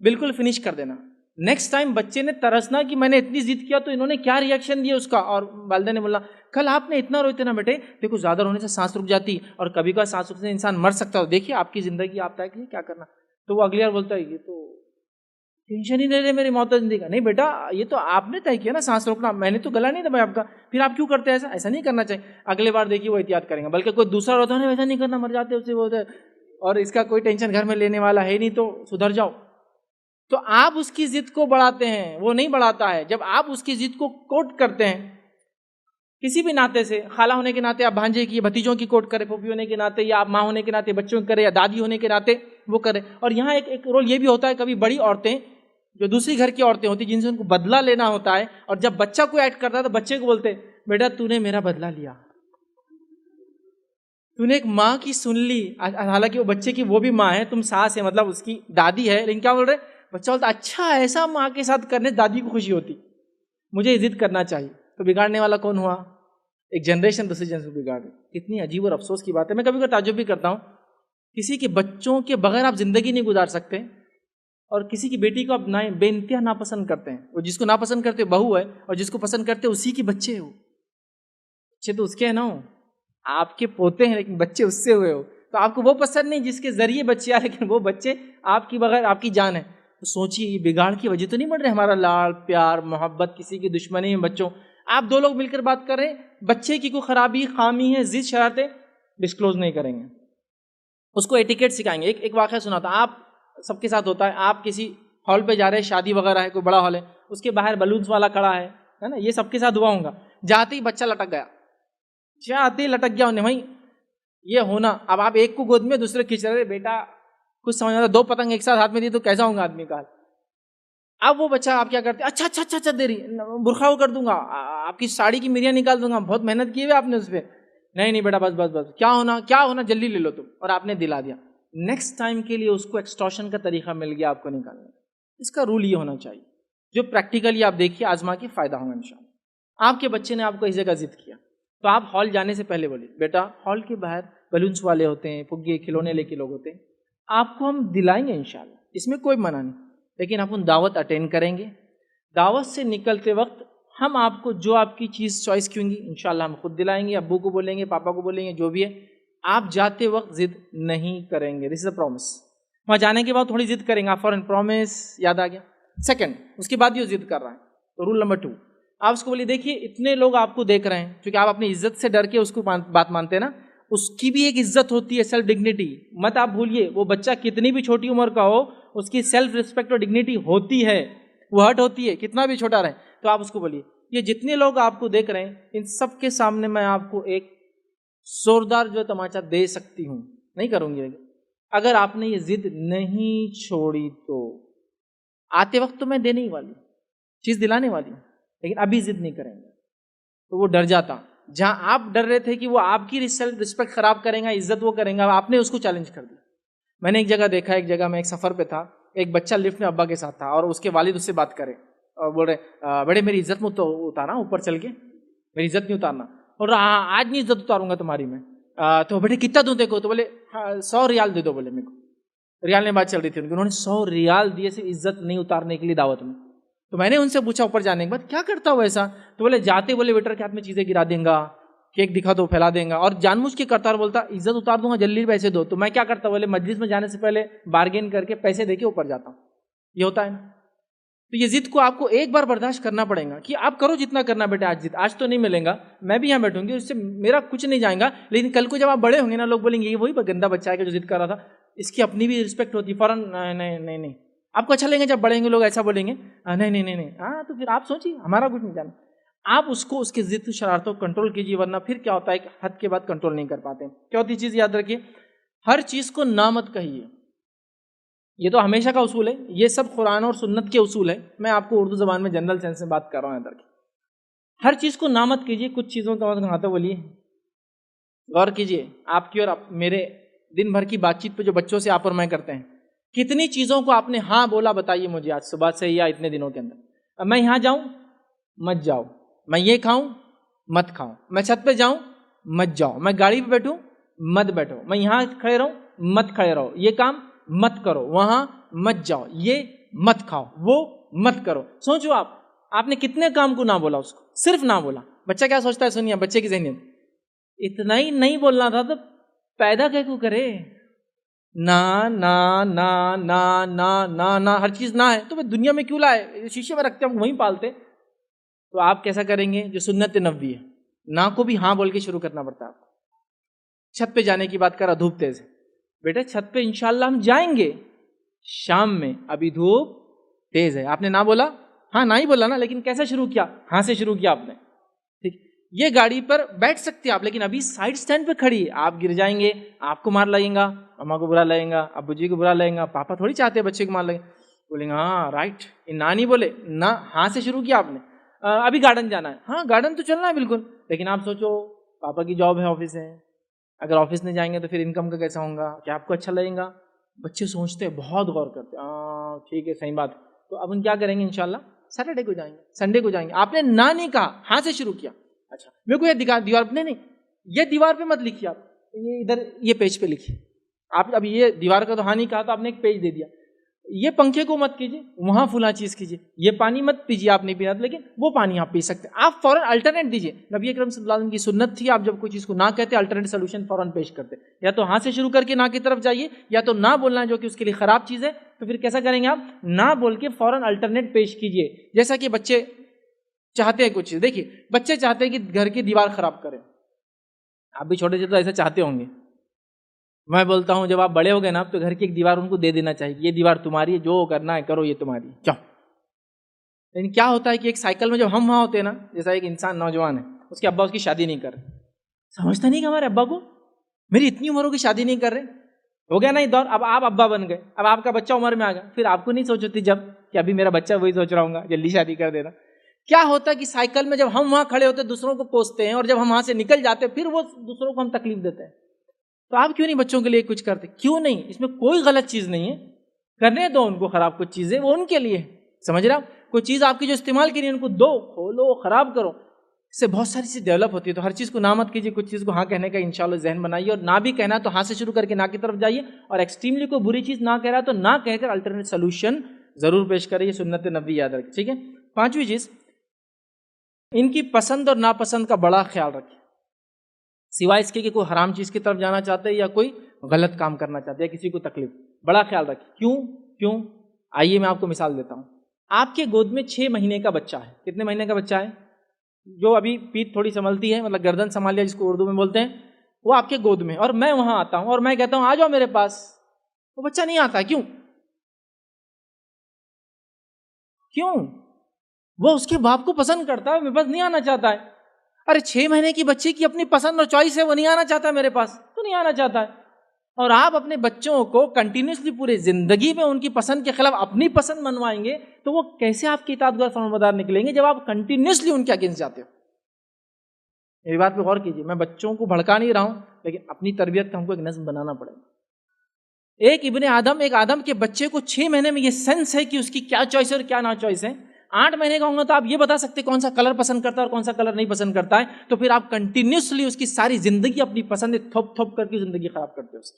بالکل فنش کر دینا. نیکسٹ ٹائم بچے نے ترسنا کہ میں نے اتنی ضد کیا تو انہوں نے کیا ریئیکشن دیا اس کا, اور والدہ نے بولا کل آپ نے اتنا روتے نا بیٹے, دیکھو زیادہ رونے سے سانس رک جاتی اور کبھی کبھار سانس رکنے سے انسان مر سکتا ہے, دیکھیے آپ کی زندگی آپ طے کیے کیا کرنا. تو وہ اگلی بار بولتا ہے یہ تو ٹینشن ہی نہیں لے میری موت زندگی کا. نہیں بیٹا یہ تو آپ نے طے کیا نا سانس روکنا, میں نے تو گلا نہیں دبایا آپ کا, پھر آپ کیوں کرتے ہیں ایسا؟ ایسا نہیں کرنا چاہیے. اگلی بار دیکھیے وہ احتیاط کریں گے. بلکہ کوئی دوسرا روتا ہے ویسا نہیں کرنا, مر جاتے اسے وہ اور اس کا کوئی ٹینشن گھر میں لینے والا ہے نہیں, تو سدھر جاؤ. تو آپ اس کی ضد کو بڑھاتے ہیں, وہ نہیں بڑھاتا ہے. جب آپ اس کی ضد کو کوٹ کرتے ہیں کسی بھی ناطے سے, خالہ ہونے کے ناطے آپ بھانجے کی بھتیجوں کی کوٹ کرے, پھوپھی ہونے کے ناطے, یا آپ ماں ہونے کے ناطے بچوں کی کرے, یا دادی ہونے کے ناطے وہ کرے. اور یہاں ایک رول یہ بھی ہوتا ہے, کبھی بڑی عورتیں جو دوسری گھر کی عورتیں ہوتی جن سے ان کو بدلہ لینا ہوتا ہے, اور جب بچہ کو ایڈ کرتا ہے تو بچے کو بولتے بیٹا تو نے میرا بدلہ لیا, تو نے ایک ماں کی سن لی. حالانکہ وہ بچے کی وہ بھی ماں ہے, تم ساس ہے, مطلب اس کی دادی ہے, لیکن کیا بول رہے بچہ بولتا اچھا ایسا ماں کے ساتھ کرنے دادی کو خوشی ہوتی, مجھے ضد کرنا چاہیے. تو بگاڑنے والا کون ہوا؟ ایک جنریشن دوسری جنریشن کو بگاڑ. کتنی عجیب اور افسوس کی بات ہے. میں کبھی کبھی تعجب بھی کرتا ہوں, کسی کے بچوں کے بغیر آپ زندگی نہیں گزار سکتے, اور کسی کی بیٹی کو آپ بے انتہا ناپسند کرتے ہیں. وہ جس کو ناپسند کرتے بہو ہے, اور جس کو پسند کرتے اسی کے بچے ہو. بچے تو اس کے ہیں نا, آپ کے پوتے ہیں لیکن بچے اس سے ہوئے ہو. تو آپ کو وہ پسند نہیں جس کے ذریعے بچے آئے, لیکن وہ بچے آپ کی بغیر آپ کی جان ہے. تو سوچیے یہ بگاڑ کی وجہ تو نہیں بڑھ رہے, ہمارا لاڑ پیار محبت, کسی کی دشمنی میں بچوں. آپ دو لوگ مل کر بات کر رہے ہیں, بچے کی کوئی خرابی خامی ہے, ضد شرارتیں ڈسکلوز نہیں کریں گے, اس کو ایٹیکیٹ سکھائیں گے. ایک واقعہ سنا تھا, آپ سب کے ساتھ ہوتا ہے, آپ کسی ہال پہ جا رہے ہیں, شادی وغیرہ ہے, کوئی بڑا ہال ہے, اس کے باہر بلونس والا کھڑا ہے نا, یہ سب کے ساتھ ہوا ہوگا. جاتے ہی بچہ لٹک گیا, جاتے ہی لٹک گیا انہیں بھائی یہ ہونا. اب آپ ایک کو گود میں دوسرے کھینچ رہے, بیٹا کچھ سمجھ آتا, دو پتنگ ایک ساتھ ہاتھ میں دی تو کیسا ہوگا آدمی کا. اب وہ بچہ آپ کیا کرتے, اچھا اچھا اچھا اچھا دے رہی, برقع وہ کر دوں گا, آپ کی ساڑی کی میریاں نکال دوں گا, بہت محنت کی ہے آپ نے اس پہ. نہیں نہیں بیٹا بس بس بس, کیا ہونا جلدی لے لو تم, اور آپ نے دلا دیا. نیکسٹ ٹائم کے لیے اس کو ایکسٹورشن کا طریقہ مل گیا آپ کو نکالنے کا. اس کا رول یہ ہونا چاہیے جو پریکٹیکلی آپ دیکھیے آزما کے فائدہ ہوگا انشاءاللہ. آپ کے بچے نے آپ کو اس جگہ ضد کیا, تو آپ ہال جانے سے پہلے بولیے بیٹا ہال کے باہر بلونس والے ہوتے ہیں, پھگے کھلونے لے کے لوگ ہوتے ہیں, آپ کو ہم دلائیں گے انشاءاللہ, اس میں کوئی منع نہیں, لیکن آپ ان دعوت اٹینڈ کریں گے. دعوت سے نکلتے وقت ہم آپ کو جو آپ کی چیز چوائس کی ہوں گی انشاءاللہ ہم خود دلائیں گے, ابو کو بولیں گے, پاپا کو بولیں گے, جو بھی ہے. آپ جاتے وقت ضد نہیں کریں گے, دس از اے پرومس. وہاں جانے کے بعد تھوڑی ضد کریں گے, آپ فوراً پرومس یاد آ گیا. سیکنڈ, اس کے بعد یہ ضد کر رہا ہے, تو رول نمبر 2 آپ اس کو بولیے دیکھیے اتنے لوگ آپ کو دیکھ رہے ہیں, کیونکہ آپ اپنی عزت سے ڈر کے اس کو بات مانتے ہیں نا, اس کی بھی ایک عزت ہوتی ہے, سیلف ڈگنیٹی مت آپ بھولیے. وہ بچہ کتنی بھی چھوٹی عمر کا ہو, اس کی سیلف رسپیکٹ اور ڈگنیٹی ہوتی ہے, وہ ہرٹ ہوتی ہے, کتنا بھی چھوٹا رہے. تو آپ اس کو بولیے یہ جتنے لوگ آپ کو دیکھ رہے ہیں ان سب کے سامنے میں آپ کو ایک زوردار جو تماچا دے سکتی ہوں, نہیں کروں گی, اگر آپ نے یہ ضد نہیں چھوڑی تو آتے وقت تو میں دینے ہی والی چیز دلانے والی ہوں, لیکن ابھی ضد نہیں کریں گے. تو وہ ڈر جاتا, جہاں آپ ڈر رہے تھے کہ وہ آپ کی سیلف رسپیکٹ خراب کریں گا, عزت وہ کریں گا, آپ نے اس کو چیلنج کر دیا. میں نے ایک جگہ دیکھا, ایک جگہ میں ایک سفر پہ تھا, ایک بچہ لفٹ میں ابا کے ساتھ تھا, اور اس کے والد اس سے بات کرے اور بول رہے بڑے میری عزت میں تو اتارا اوپر چل کے, میری عزت نہیں اتارنا, اور آج نہیں عزت اتاروں گا تمہاری میں. تو بیٹے کتنا دوں دیکھو, تو بولے 100 ریال دے دو, بولے میرے کو. ریال میں بات چل رہی تھی, انہوں نے 100 ریال دیے صرف عزت نہیں اتارنے کے لیے دعوت میں. تو میں نے ان سے پوچھا اوپر جانے کے بعد کیا کرتا ہو ایسا, تو بولے جاتے بولے ویٹر کے ہاتھ میں چیزیں گرا دیں گا, کیک دکھا دو پھیلا دیں گا, اور جان بوجھ کے کرتا, اور بولتا عزت اتار دوں گا جلدی پیسے دو. تو میں کیا کرتا, بولے مجلس میں جانے سے پہلے بارگین کر کے پیسے دے کے اوپر جاتا ہوں. یہ ہوتا ہے نا. تو یہ ضد کو آپ کو ایک بار برداشت کرنا پڑے گا کہ آپ کرو جتنا کرنا بیٹا، آج ضد آج تو نہیں ملیں گا، میں بھی یہاں بیٹھوں گی، اس سے میرا کچھ نہیں جائے گا، لیکن کل کو جب آپ بڑے ہوں گے نا، لوگ بولیں گے یہ وہی گندا بچہ ہے کہ جو ضد کر رہا تھا، اس کی اپنی بھی رسپیکٹ ہوتی ہے، فوراً نہیں آپ کو اچھا لگیں گے جب بڑھیں گے لوگ ایسا بولیں گے نہیں ہاں، تو پھر آپ سوچیے ہمارا کچھ نہیں جانا، آپ اس کو اس کی ضد شرارتوں کو کنٹرول کیجیے، ورنہ پھر کیا ہوتا ہے کہ حد کے بعد کنٹرول نہیں کر پاتے۔ چوتھی چیز یاد رکھیے، ہر چیز کو نہ مت کہیے، یہ تو ہمیشہ کا اصول ہے، یہ سب قرآن اور سنت کے اصول ہے، میں آپ کو اردو زبان میں جنرل سینس میں بات کر رہا ہوں ادھر کی۔ ہر چیز کو نہ مت کیجیے، کچھ چیزوں کا مت کہاں تو بولیے، غور کیجیے آپ کی اور میرے دن بھر کی بات چیت پہ جو بچوں سے آپ اور میں کرتے ہیں، کتنی چیزوں کو آپ نے ہاں بولا، بتائیے مجھے آج صبح سے یا اتنے دنوں کے اندر۔ اب میں یہاں جاؤں مت جاؤ، میں یہ کھاؤں مت کھاؤ، میں چھت پہ جاؤں مت جاؤ، میں گاڑی پہ بیٹھوں مت بیٹھو، میں یہاں کھڑے رہوں مت کھڑے رہو، یہ کام مت کرو، وہاں مت جاؤ، یہ مت کھاؤ، وہ مت کرو۔ سوچو آپ نے کتنے کام کو نہ بولا، اس کو صرف نہ بولا۔ بچہ کیا سوچتا ہے، سنیے بچے کی ذہنیت، اتنا ہی نہیں بولنا تھا تو پیدا کیوں کرے، نہ نہ نہ نہ نہ نہ نہ، ہر چیز نہ ہے تو دنیا میں کیوں لائے، شیشے میں رکھتے ہم وہیں پالتے۔ تو آپ کیسا کریں گے، جو سنت نبوی ہے، نہ کو بھی ہاں بول کے شروع کرنا پڑتا ہے آپ کو۔ چھت پہ جانے کی بات کر رہا، دھوپ تیز ہے بیٹا، چھت پہ انشاءاللہ ہم جائیں گے شام میں، ابھی دھوپ تیز ہے، آپ نے نہ بولا، ہاں نہ ہی بولا نا، لیکن کیسے شروع کیا، ہاں سے شروع کیا آپ نے، ٹھیک۔ یہ گاڑی پر بیٹھ سکتے آپ، لیکن ابھی سائڈ سٹینڈ پہ کھڑی ہے، آپ گر جائیں گے، آپ کو مار لگیں گا، اماں کو برا لگیں گا، ابو جی کو برا لگیں گا، پاپا تھوڑی چاہتے ہیں بچے کو مار لگیں، بولیں گے ہاں رائٹ، نہ نہیں بولے، نہ ہاں سے شروع کیا آپ نے۔ ابھی گارڈن جانا ہے، ہاں گارڈن تو چلنا ہے بالکل، لیکن آپ سوچو پاپا کی جاب ہے، آفس ہے، اگر آفس نہیں جائیں گے تو پھر انکم کا کیسا ہوگا، کیا آپ کو اچھا لگے گا؟ بچے سوچتے ہیں، بہت غور کرتے ہیں، ہاں ٹھیک ہے صحیح بات، تو اب ہم کیا کریں گے، انشاءاللہ سیٹرڈے کو جائیں گے، سنڈے کو جائیں گے۔ آپ نے نہ نہیں کہا، ہاں سے شروع کیا، اچھا میرے کو یہ دکھا دیوار پہ، نہیں یہ دیوار پہ مت لکھیے، آپ یہ ادھر یہ پیج پہ لکھیے، آپ اب یہ دیوار کا تو ہاں نہیں کہا تو آپ نے ایک پیج دے دیا، یہ پنکھے کو مت کیجیے، وہاں فلاں چیز کیجیے، یہ پانی مت پیجیے، آپ نہیں پینا، لیکن وہ پانی آپ پی سکتے ہیں، آپ فوراً الٹرنیٹ دیجیے۔ نبی اکرم صلی اللہ علیہ وسلم کی سنت تھی، آپ جب کوئی چیز کو نہ کہتے الٹرنیٹ سولوشن فوراً پیش کرتے، یا تو ہاں سے شروع کر کے نہ کی طرف جائیے، یا تو نہ بولنا ہے جو کہ اس کے لیے خراب چیز ہے، تو پھر کیسا کریں گے آپ، نہ بول کے فوراً الٹرنیٹ پیش کیجیے۔ جیسا کہ بچے چاہتے ہیں کچھ چیز، دیکھیے بچے چاہتے ہیں کہ گھر کی دیوار خراب کریں، آپ بھی چھوٹے سے تو ایسا چاہتے ہوں گے، میں بولتا ہوں جب آپ بڑے ہو گئے نا تو گھر کی ایک دیوار ان کو دے دینا چاہیے، یہ دیوار تمہاری ہے، جو کرنا ہے کرو، یہ تمہاری ہے، جاؤ۔ لیکن کیا ہوتا ہے کہ ایک سائیکل میں جب ہم وہاں ہوتے ہیں نا، جیسا ایک انسان نوجوان ہے، اس کے ابا اس کی شادی نہیں کر رہے، سمجھتا نہیں کہ ہمارے ابا کو میری اتنی عمر ہو کی شادی نہیں کر رہے، ہو گیا نا یہ دور، اب آپ ابا بن گئے، اب آپ کا بچہ عمر میں آ گیا، پھر آپ کو نہیں سوچتی جب کہ ابھی میرا بچہ وہی سوچ رہا ہوں گا جلدی شادی کر دینا۔ کیا ہوتا ہے کہ سائیکل میں جب ہم وہاں کھڑے ہوتے دوسروں کو کوستے ہیں، اور جب ہم وہاں سے نکل جاتے پھر وہ دوسروں کو ہم تکلیف دیتے ہیں۔ تو آپ کیوں نہیں بچوں کے لیے کچھ کرتے، کیوں نہیں، اس میں کوئی غلط چیز نہیں ہے، کرنے دو ان کو خراب کچھ چیزیں، وہ ان کے لیے، سمجھ رہا، کوئی چیز آپ کی جو استعمال کے لیے ان کو دو، کھولو، خراب کرو، اس سے بہت ساری چیز ڈیولپ ہوتی ہے۔ تو ہر چیز کو نہ مت کیجیے، کچھ چیز کو ہاں کہنے کا انشاءاللہ ذہن بنائیے، اور نہ بھی کہنا تو ہاں سے شروع کر کے نہ کی طرف جائیے، اور ایکسٹریملی کوئی بری چیز نہ کہہ رہا تو نہ کہہ کر الٹرنیٹ سولوشن ضرور پیش کرے، یہ سنت نبوی یاد رکھیں، ٹھیک ہے۔ پانچویں چیز، ان کی پسند اور ناپسند کا بڑا خیال رکھیں، سوائے اس کے کہ کوئی حرام چیز کی طرف جانا چاہتے ہیں یا کوئی غلط کام کرنا چاہتے ہیں یا کسی کو تکلیف، بڑا خیال رکھیں۔ کیوں؟ آئیے میں آپ کو مثال دیتا ہوں۔ آپ کے گود میں 6 مہینے کا بچہ ہے، کتنے مہینے کا بچہ ہے، جو ابھی پیٹھ تھوڑی سنبھلتی ہے، مطلب گردن سنبھال لیا جس کو اردو میں بولتے ہیں، وہ آپ کے گود میں، اور میں وہاں آتا ہوں اور میں کہتا ہوں آ جاؤ میرے پاس، وہ بچہ نہیں آتا، کیوں؟ وہ اس کے باپ کو پسند کرتا ہے، میرے پاس نہیں آنا چاہتا ہے۔ ارے 6 مہینے کی بچی کی اپنی پسند اور چوائس ہے، وہ نہیں آنا چاہتا ہے میرے پاس، تو نہیں آنا چاہتا ہے۔ اور آپ اپنے بچوں کو کنٹینیوسلی پورے زندگی میں ان کی پسند کے خلاف اپنی پسند منوائیں گے تو وہ کیسے آپ کی اطاعت فرمانبردار نکلیں گے جب آپ کنٹینیوسلی ان کے اگینسٹ جاتے ہو۔ میری بات پہ غور کیجیے، میں بچوں کو بھڑکا نہیں رہا ہوں، لیکن اپنی تربیت کا ہم کو ایک نظم بنانا پڑے گا۔ ایک آدم کے بچے کو 6 مہینے میں یہ سینس ہے کہ اس کی کیا چوائس ہے اور کیا نا چوائس ہے۔ 8 مہینے کا ہوں گا تو آپ یہ بتا سکتے کون سا کلر پسند کرتا ہے اور کون سا کلر نہیں پسند کرتا ہے، تو پھر آپ کنٹینیوسلی اس کی ساری زندگی اپنی پسند تھوپ تھوپ کر کے زندگی خراب کرتے ہو اس کی۔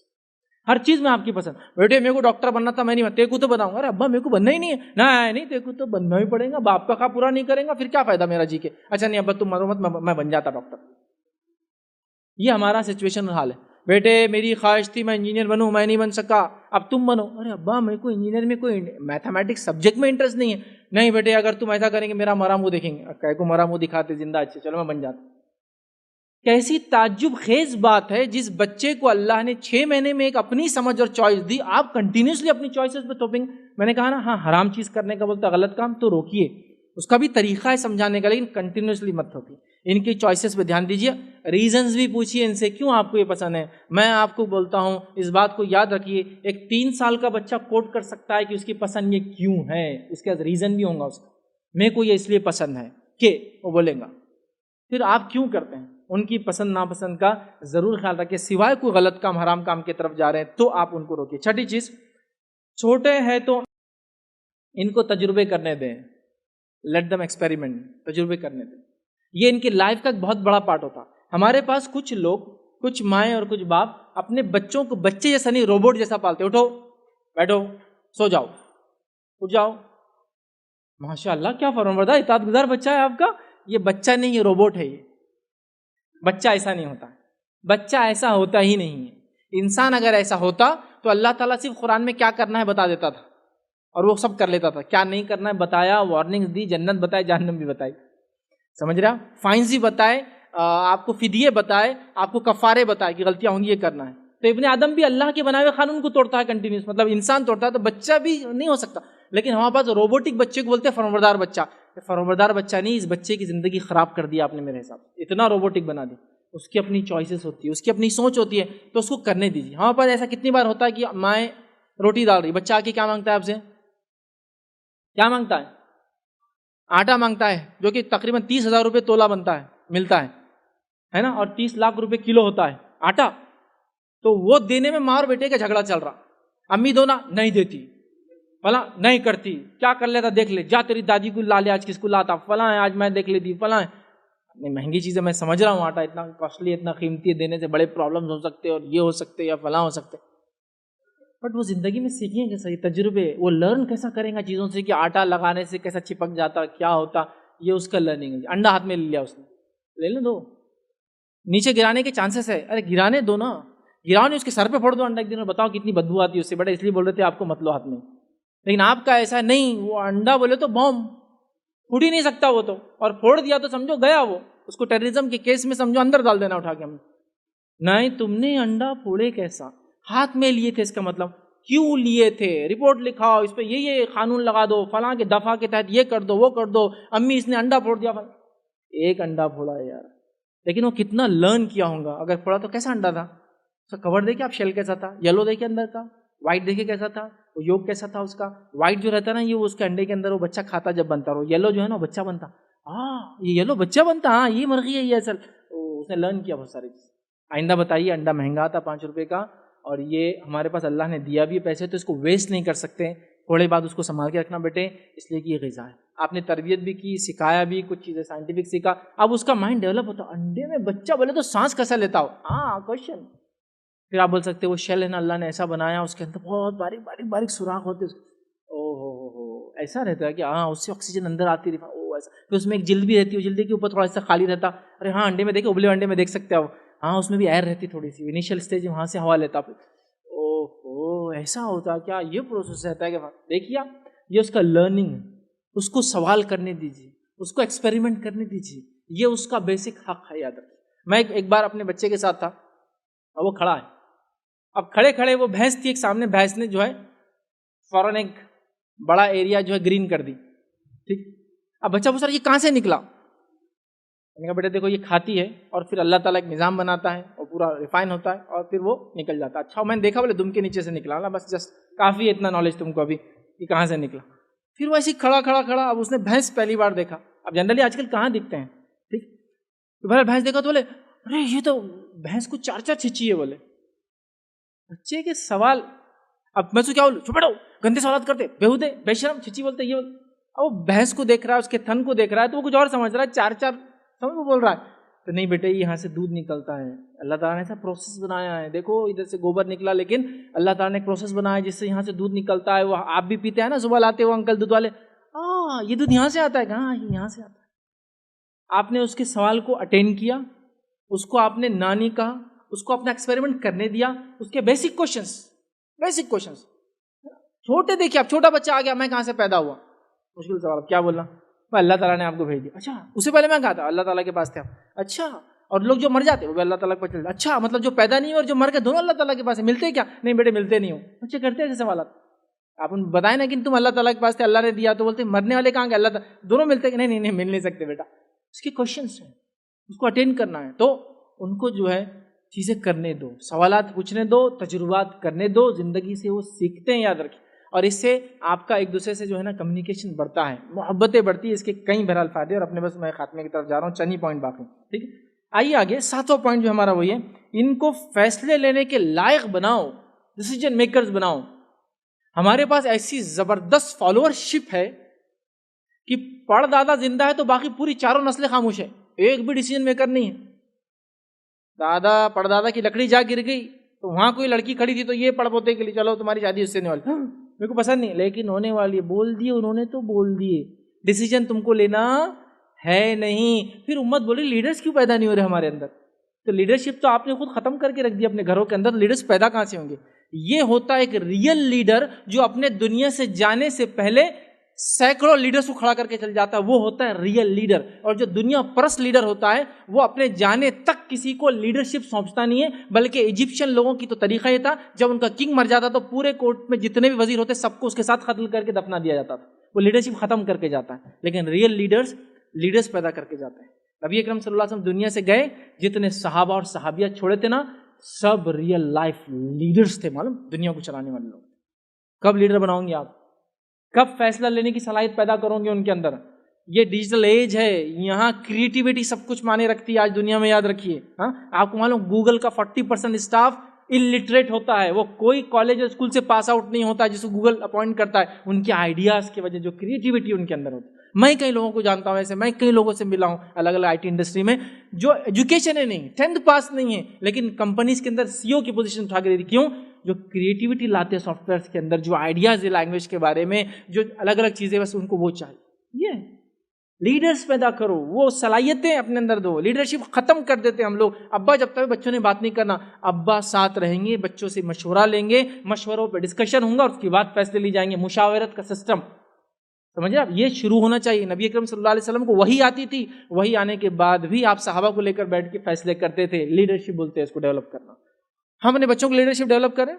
ہر چیز میں آپ کی پسند، بیٹے میرے کو ڈاکٹر بننا تھا، میں نہیں، تیرے کو تو بتاؤں گا، ارے ابا میرے کو بننا ہی نہیں ہے، نہیں تیرے کو تو بننا ہی پڑے گا، باپ کا پورا نہیں کریں گا پھر کیا فائدہ میرا جی کے، اچھا نہیں ابا تم مرو مت، میں بن جاتا ڈاکٹر۔ یہ ہمارا سچویشن حال ہے۔ بیٹے میری خواہش تھی میں انجینئر بنوں، میں نہیں بن سکا، اب تم بنو. ارے ابا میرے کو انجینئر میں کوئی میتھمیٹکس سبجیکٹ میں انٹرسٹ نہیں ہے. نہیں بیٹے اگر تم ایسا کریں گے میرا مرا منہ دیکھیں گے. کہ کو مرا منہ دکھاتے زندہ اچھے، چلو میں بن جاتا. کیسی تعجب خیز بات ہے، جس بچے کو اللہ نے 6 مہینے میں ایک اپنی سمجھ اور چوائس دی، آپ کنٹینیوسلی اپنی چوائسز پہ توپیں گے. میں نے کہا نا ہاں حرام چیز کرنے کا بولتا غلط کام تو روکیے، اس کا بھی طریقہ ہے سمجھانے کا، لیکن کنٹینیوسلی مت ٹھوکیے. ان کی چوائسز پہ دھیان دیجیے، ریزنز بھی پوچھیے ان سے کیوں آپ کو یہ پسند ہے. میں آپ کو بولتا ہوں اس بات کو یاد رکھیے، ایک 3 سال کا بچہ کوٹ کر سکتا ہے کہ اس کی پسند یہ کیوں ہے، اس کا ریزن بھی ہوگا اس کا، میرے کو یہ اس لیے پسند ہے کہ وہ بولے گا. پھر آپ کیوں کرتے ہیں ان کی پسند ناپسند کا ضرور خیال رکھیں، سوائے کوئی غلط کام حرام کام کی طرف جا رہے ہیں تو آپ ان کو روکیے. چھٹی چیز، چھوٹے ہیں تو ان کو تجربے کرنے دیں، لیٹ دم ایکسپیریمنٹ، تجربے کرنے دیں. یہ ان کی لائف کا ایک بہت بڑا پارٹ ہوتا. ہمارے پاس کچھ لوگ، کچھ مائیں اور کچھ باپ اپنے بچوں کو بچے جیسا نہیں روبوٹ جیسا پالتے. اٹھو بیٹھو سو جاؤ اٹھ جاؤ. ماشاء اللہ کیا فرمانبردار اطاعت گزار بچہ ہے آپ کا. یہ بچہ نہیں، یہ روبوٹ ہے. یہ بچہ ایسا نہیں ہوتا، بچہ ایسا ہوتا ہی نہیں ہے. انسان اگر ایسا ہوتا تو اللہ تعالیٰ صرف قرآن میں کیا کرنا ہے بتا دیتا تھا اور وہ سب کر لیتا تھا. کیا نہیں کرنا ہے بتایا، وارننگز دی، جنت بتائے جہنم بھی بتائی، سمجھ رہا، فائنز بھی بتائے، آپ کو فدیے بتائے، آپ کو کفارے بتائے کہ غلطیاں ہوں گی یہ کرنا ہے. تو ابن آدم بھی اللہ کے بنائے ہوئے قانون کو توڑتا ہے کنٹینیوس، مطلب انسان توڑتا ہے، تو بچہ بھی نہیں ہو سکتا. لیکن ہمارے پاس روبوٹک بچے کو بولتے ہیں فرمانبردار بچہ. فرمانبردار بچہ نہیں، اس بچے کی زندگی خراب کر دی آپ نے میرے حساب سے، اتنا روبوٹک بنا دی. اس کی اپنی چوائسیز ہوتی ہے، اس کی اپنی سوچ ہوتی ہے، تو اس کو کرنے دیجیے. ہمارے پاس ایسا کتنی بار ہوتا ہے کہ مائیں روٹی ڈال رہی، بچہ آ کے کیا مانگتا ہے آپ سے؟ کیا مانگتا ہے؟ آٹا مانگتا ہے، جو کہ تقریباً 30,000 روپے تولہ بنتا ہے، ملتا ہے نا، اور 30 لاکھ روپے کلو ہوتا ہے آٹا. تو وہ دینے میں ماں اور بیٹے کا جھگڑا چل رہا. امی دو نا، نہیں دیتی، فلاں نہیں کرتی، کیا کر لیتا دیکھ لے، جا تیری دادی کو لا لے، آج کس کو لاتا، فلاں ہے آج میں دیکھ لیتی، فلاں ہے. مہنگی چیزیں میں سمجھ رہا ہوں، آٹا اتنا کاسٹلی، اتنا قیمتی، دینے سے بڑے پرابلمز ہو سکتے اور یہ ہو سکتے یا فلاں ہو سکتے. بٹ وہ زندگی میں سیکھیں کیسا، یہ تجربے وہ لرن کیسا کریں گا چیزوں سے، کہ آٹا لگانے سے کیسا چپک جاتا، کیا ہوتا، یہ اس کا لرننگ ہے. انڈا ہاتھ میں لے لیا اس نے، لے لیں دو، نیچے گرانے کے چانسز ہے، ارے گرانے دو نا، گراؤ نہیں، اس کے سر پہ پھوڑ دو انڈا ایک دن، اور بتاؤ کتنی بدبو آتی ہے اس سے. بڑا اس لیے بول رہے تھے آپ کو مت لو ہاتھ میں، لیکن آپ کا ایسا نہیں، وہ انڈا بولے تو بوم پھوٹ ہی نہیں سکتا وہ تو، اور پھوڑ دیا تو سمجھو گیا وہ، اس کو ٹیررزم کے کیس میں سمجھو اندر ڈال دینا اٹھا کے. ہم نہیں، تم نے انڈا پھوڑے کیسا، ہاتھ میں لیے تھے، اس کا مطلب کیوں لیے تھے، رپورٹ لکھاؤ، اس پہ یہ قانون لگا دو، فلاں کے دفعہ کے تحت یہ کر دو، وہ کر دو. امی اس نے انڈا پھوڑ دیا، ایک انڈا پھوڑا ہے یار، لیکن وہ کتنا لرن کیا ہوگا. اگر پھوڑا تو کیسا انڈا تھا، اس کا کور دیکھے آپ، شیل کیسا تھا، یلو دیکھے اندر کا، وائٹ دیکھے کیسا تھا، وہ یوگ کیسا تھا اس کا. وائٹ جو رہتا نا یہ اس کے انڈے کے اندر وہ بچہ کھاتا جب بنتا، اور یلو جو ہے نا وہ بچہ بنتا. ہاں یہ یلو بچہ بنتا، ہاں یہ مرغی ہے یہ اصل. اس نے لرن کیا بہت ساری چیز. آئندہ بتائیے، انڈا مہنگا تھا 5 روپے کا، اور یہ ہمارے پاس اللہ نے دیا بھی پیسے، تو اس کو ویسٹ نہیں کر سکتے. تھوڑے بعد اس کو سنبھال کے رکھنا بیٹے، اس لیے کہ یہ غذا ہے. آپ نے تربیت بھی کی، سکھایا بھی، کچھ چیزیں سائنٹیفک سیکھا، اب اس کا مائنڈ ڈیولپ ہوتا. انڈے میں بچہ بولے تو سانس کیسا لیتا ہو، ہاں کوشچن. پھر آپ بول سکتے وہ شیل ہے نا اللہ نے ایسا بنایا، اس کے اندر بہت باریک باریک باریک سوراخ ہوتے، او ہو ایسا رہتا ہے کہ ہاں اس سے آکسیجن اندر آتی رہتا، او ایسا. پھر اس میں ایک جلد بھی رہتی ہے، جلد کے اوپر تھوڑا سا خالی رہتا. ارے ہاں انڈے میں دیکھے، ابلے انڈے میں دیکھ سکتے ہو، ہاں اس میں بھی ایئر رہتی تھوڑی سی، انیشیل اسٹیج وہاں سے ہوا لیتا. او ہو ایسا ہوتا کیا، یہ پروسیس رہتا ہے کہ دیکھیے یہ اس کا لرننگ ہے. اس کو سوال کرنے دیجیے، اس کو ایکسپیریمنٹ کرنے دیجیے، یہ اس کا بیسک حق ہے. یاد رکھیے، میں ایک بار اپنے بچے کے ساتھ تھا، اور وہ کھڑا ہے. اب کھڑے کھڑے وہ بھینس تھی ایک سامنے، بھینس نے جو ہے فوراً ایک بڑا ایریا جو ہے گرین کر دی. ٹھیک، اب بچہ پوچھ رہا یہ کہاں سے نکلا. میں نے کہا بیٹا دیکھو یہ کھاتی ہے، اور پھر اللہ تعالیٰ ایک نظام بناتا ہے اور پورا ریفائن ہوتا ہے، اور پھر وہ نکل جاتا ہے. اچھا میں نے دیکھا بولے دم کے نیچے سے نکلا، بس جسٹ کافی ہے اتنا نالج تم کو ابھی کہ کہاں سے نکلا. پھر وہ ایسے کھڑا. اب اس نے بھینس پہلی بار دیکھا. اب جنرلی آج کل کہاں دکھتے ہیں، ٹھیک، تو بھائی بھینس دیکھا تو بولے ارے یہ تو بھینس کو 4 چھچی ہے. بولے بچے کے سوال. اب میں تو کیا بولوں، چپ بیٹھو، گندے سوالات کرتے، بیہودے بے شرم، چھچی بولتے، یہ بولتے. اب وہ بھینس کو دیکھ رہا ہے، اس کے تھن کو دیکھ رہا ہے، تو وہ کچھ اور سمجھ رہا ہے، 4 سمجھ وہ بول رہا ہے. تو نہیں بیٹے یہاں سے دودھ نکلتا ہے، اللہ تعالیٰ نے ایسا پروسیس بنایا ہے. دیکھو ادھر سے گوبر نکلا، لیکن اللہ تعالیٰ نے ایک پروسیس بنایا ہے جس سے یہاں سے دودھ نکلتا ہے. وہ آپ بھی پیتے ہیں نا، صبح لاتے ہو انکل دودھ والے، ہاں یہ دودھ یہاں سے آتا ہے. کہاں، یہاں سے آتا ہے. آپ نے اس کے سوال کو اٹینڈ کیا، اس کو آپ نے نانی کہا، اس کو اپنا ایکسپیریمنٹ کرنے دیا, اس کے بیسک کوشچنس چھوٹے دیکھیے, اب چھوٹا بچہ آ گیا, میں کہاں سے پیدا ہوا, مشکل سوال, کیا بولنا, اللہ تعالیٰ نے آپ کو بھیج دیا, اچھا اس سے پہلے میں کہا تھا اللہ تعالیٰ کے پاس تھے, اچھا, اور لوگ جو مر جاتے وہ بھی اللہ تعالیٰ کے پاس چلتے, اچھا مطلب جو پیدا نہیں ہوئے اور جو مر گئے دونوں اللہ تعالیٰ کے پاس ملتے کیا, نہیں بیٹے ملتے نہیں ہو, بچے کرتے ہیں ایسے سوالات, آپ ان بتائیں نا کہ تم اللہ تعالیٰ کے پاس تھے, اللہ نے دیا, تو بولتے مرنے والے کہاں گے, اللہ تعالیٰ, دونوں ملتے, نہیں مل نہیں سکتے بیٹا, اس کے کوشچنس ہیں, اس کو اٹینڈ کرنا ہے, تو ان کو جو ہے چیزیں کرنے دو, سوالات پوچھنے دو, تجربات کرنے دو, زندگی سے وہ سیکھتے ہیں, یاد رکھیں, اور اس سے آپ کا ایک دوسرے سے جو ہے نا کمیونیکیشن بڑھتا ہے, محبتیں بڑھتی ہے, اس کے کئی بہرحال فائدے, اور اپنے بس میں خاتمے کی طرف جا رہا ہوں, چند ہی پوائنٹ باقی, ٹھیک ہے. آئیے آگے, 7واں پوائنٹ جو ہمارا وہی ہے, ان کو فیصلے لینے کے لائق بناؤ, ڈیسیجن میکرز بناؤ. ہمارے پاس ایسی زبردست فالوورشپ ہے کہ پڑ دادا زندہ ہے تو باقی پوری چاروں نسلیں خاموش ہیں, ایک بھی ڈیسیجن میکر نہیں ہے. دادا پڑ دادا کی لکڑی جا گر گئی تو وہاں کوئی لڑکی کھڑی تھی تو یہ پڑ پوتے کے لیے چلو تمہاری شادی اس سے نہیں والی, میرے کو پسند نہیں, لیکن ہونے والی ہے, بول دیے انہوں نے تو بول دیے, ڈیسیجن تم کو لینا ہے نہیں. پھر امت بولی لیڈرز کیوں پیدا نہیں ہو رہے ہمارے اندر, تو لیڈرشپ تو آپ نے خود ختم کر کے رکھ دی اپنے گھروں کے اندر, لیڈرز پیدا کہاں سے ہوں گے. یہ ہوتا ہے ایک ریئل لیڈر جو اپنے دنیا سے جانے سے پہلے سینکڑوں لیڈرز کو کھڑا کر کے چل جاتا ہے, وہ ہوتا ہے ریئل لیڈر. اور جو دنیا پرست لیڈر ہوتا ہے وہ اپنے جانے تک کسی کو لیڈرشپ سونپتا نہیں ہے, بلکہ ایجپشین لوگوں کی تو طریقہ یہ تھا, جب ان کا کنگ مر جاتا تو پورے کورٹ میں جتنے بھی وزیر ہوتے سب کو اس کے ساتھ قتل کر کے دفنا دیا جاتا تھا, وہ لیڈرشپ ختم کر کے جاتا ہے. لیکن ریئل لیڈرز پیدا کر کے جاتے ہیں. نبی اکرم صلی اللہ علیہ وسلم دنیا سے گئے, جتنے صحابہ اور صحابیہ چھوڑے تھے نا, سب ریئل لائف لیڈرز تھے, معلوم, دنیا کو چلانے والے لوگ. کب لیڈر بناؤں گے آپ, کب فیصلہ لینے کی صلاحیت پیدا کروں گے ان کے اندر. یہ ڈیجیٹل ایج ہے, یہاں کریٹیوٹی سب کچھ مانے رکھتی ہے آج دنیا میں, یاد رکھیے. ہاں, آپ کو معلوم گوگل کا 40% اسٹاف الٹریٹ ہوتا ہے, وہ کوئی کالج اور اسکول سے پاس آؤٹ نہیں ہوتا جس کو گوگل اپوائنٹ کرتا ہے, ان کے آئیڈیاز کی وجہ, جو کریٹیوٹی ان کے اندر ہوتی ہے. میں کئی لوگوں کو جانتا ہوں ایسے, میں کئی لوگوں سے ملا ہوں الگ الگ آئی ٹی انڈسٹری میں, جو ایجوکیشن ہے نہیں, 10th پاس نہیں ہے, لیکن کمپنیز کے اندر سی او کی پوزیشن اٹھا کے دے دی. کیوں؟ جو کریٹیوٹی لاتے ہیں سافٹ ویئرس کے اندر, جو آئیڈیاز ہے لینگویج کے بارے میں, جو الگ الگ چیزیں, بس ان کو وہ چاہیے. یہ لیڈرز پیدا کرو, وہ صلاحیتیں اپنے اندر دو. لیڈرشپ ختم کر دیتے ہم لوگ. ابا جب تک بچوں نے بات نہیں کرنا, ابا ساتھ رہیں گے, بچوں سے مشورہ لیں گے, مشوروں پہ ڈسکشن ہوں گا, اور اس کے بعد فیصلے لی جائیں گے. مشاورت کا سسٹم, سمجھے آپ, یہ شروع ہونا چاہیے. نبی اکرم صلی اللہ علیہ وسلم کو وحی آتی تھی, وحی آنے کے بعد بھی آپ صحابہ کو لے کر بیٹھ کے فیصلے کرتے تھے. لیڈرشپ بولتے ہیں اس کو ڈیولپ کرنا. ہم اپنے بچوں کو لیڈرشپ ڈیولپ کریں,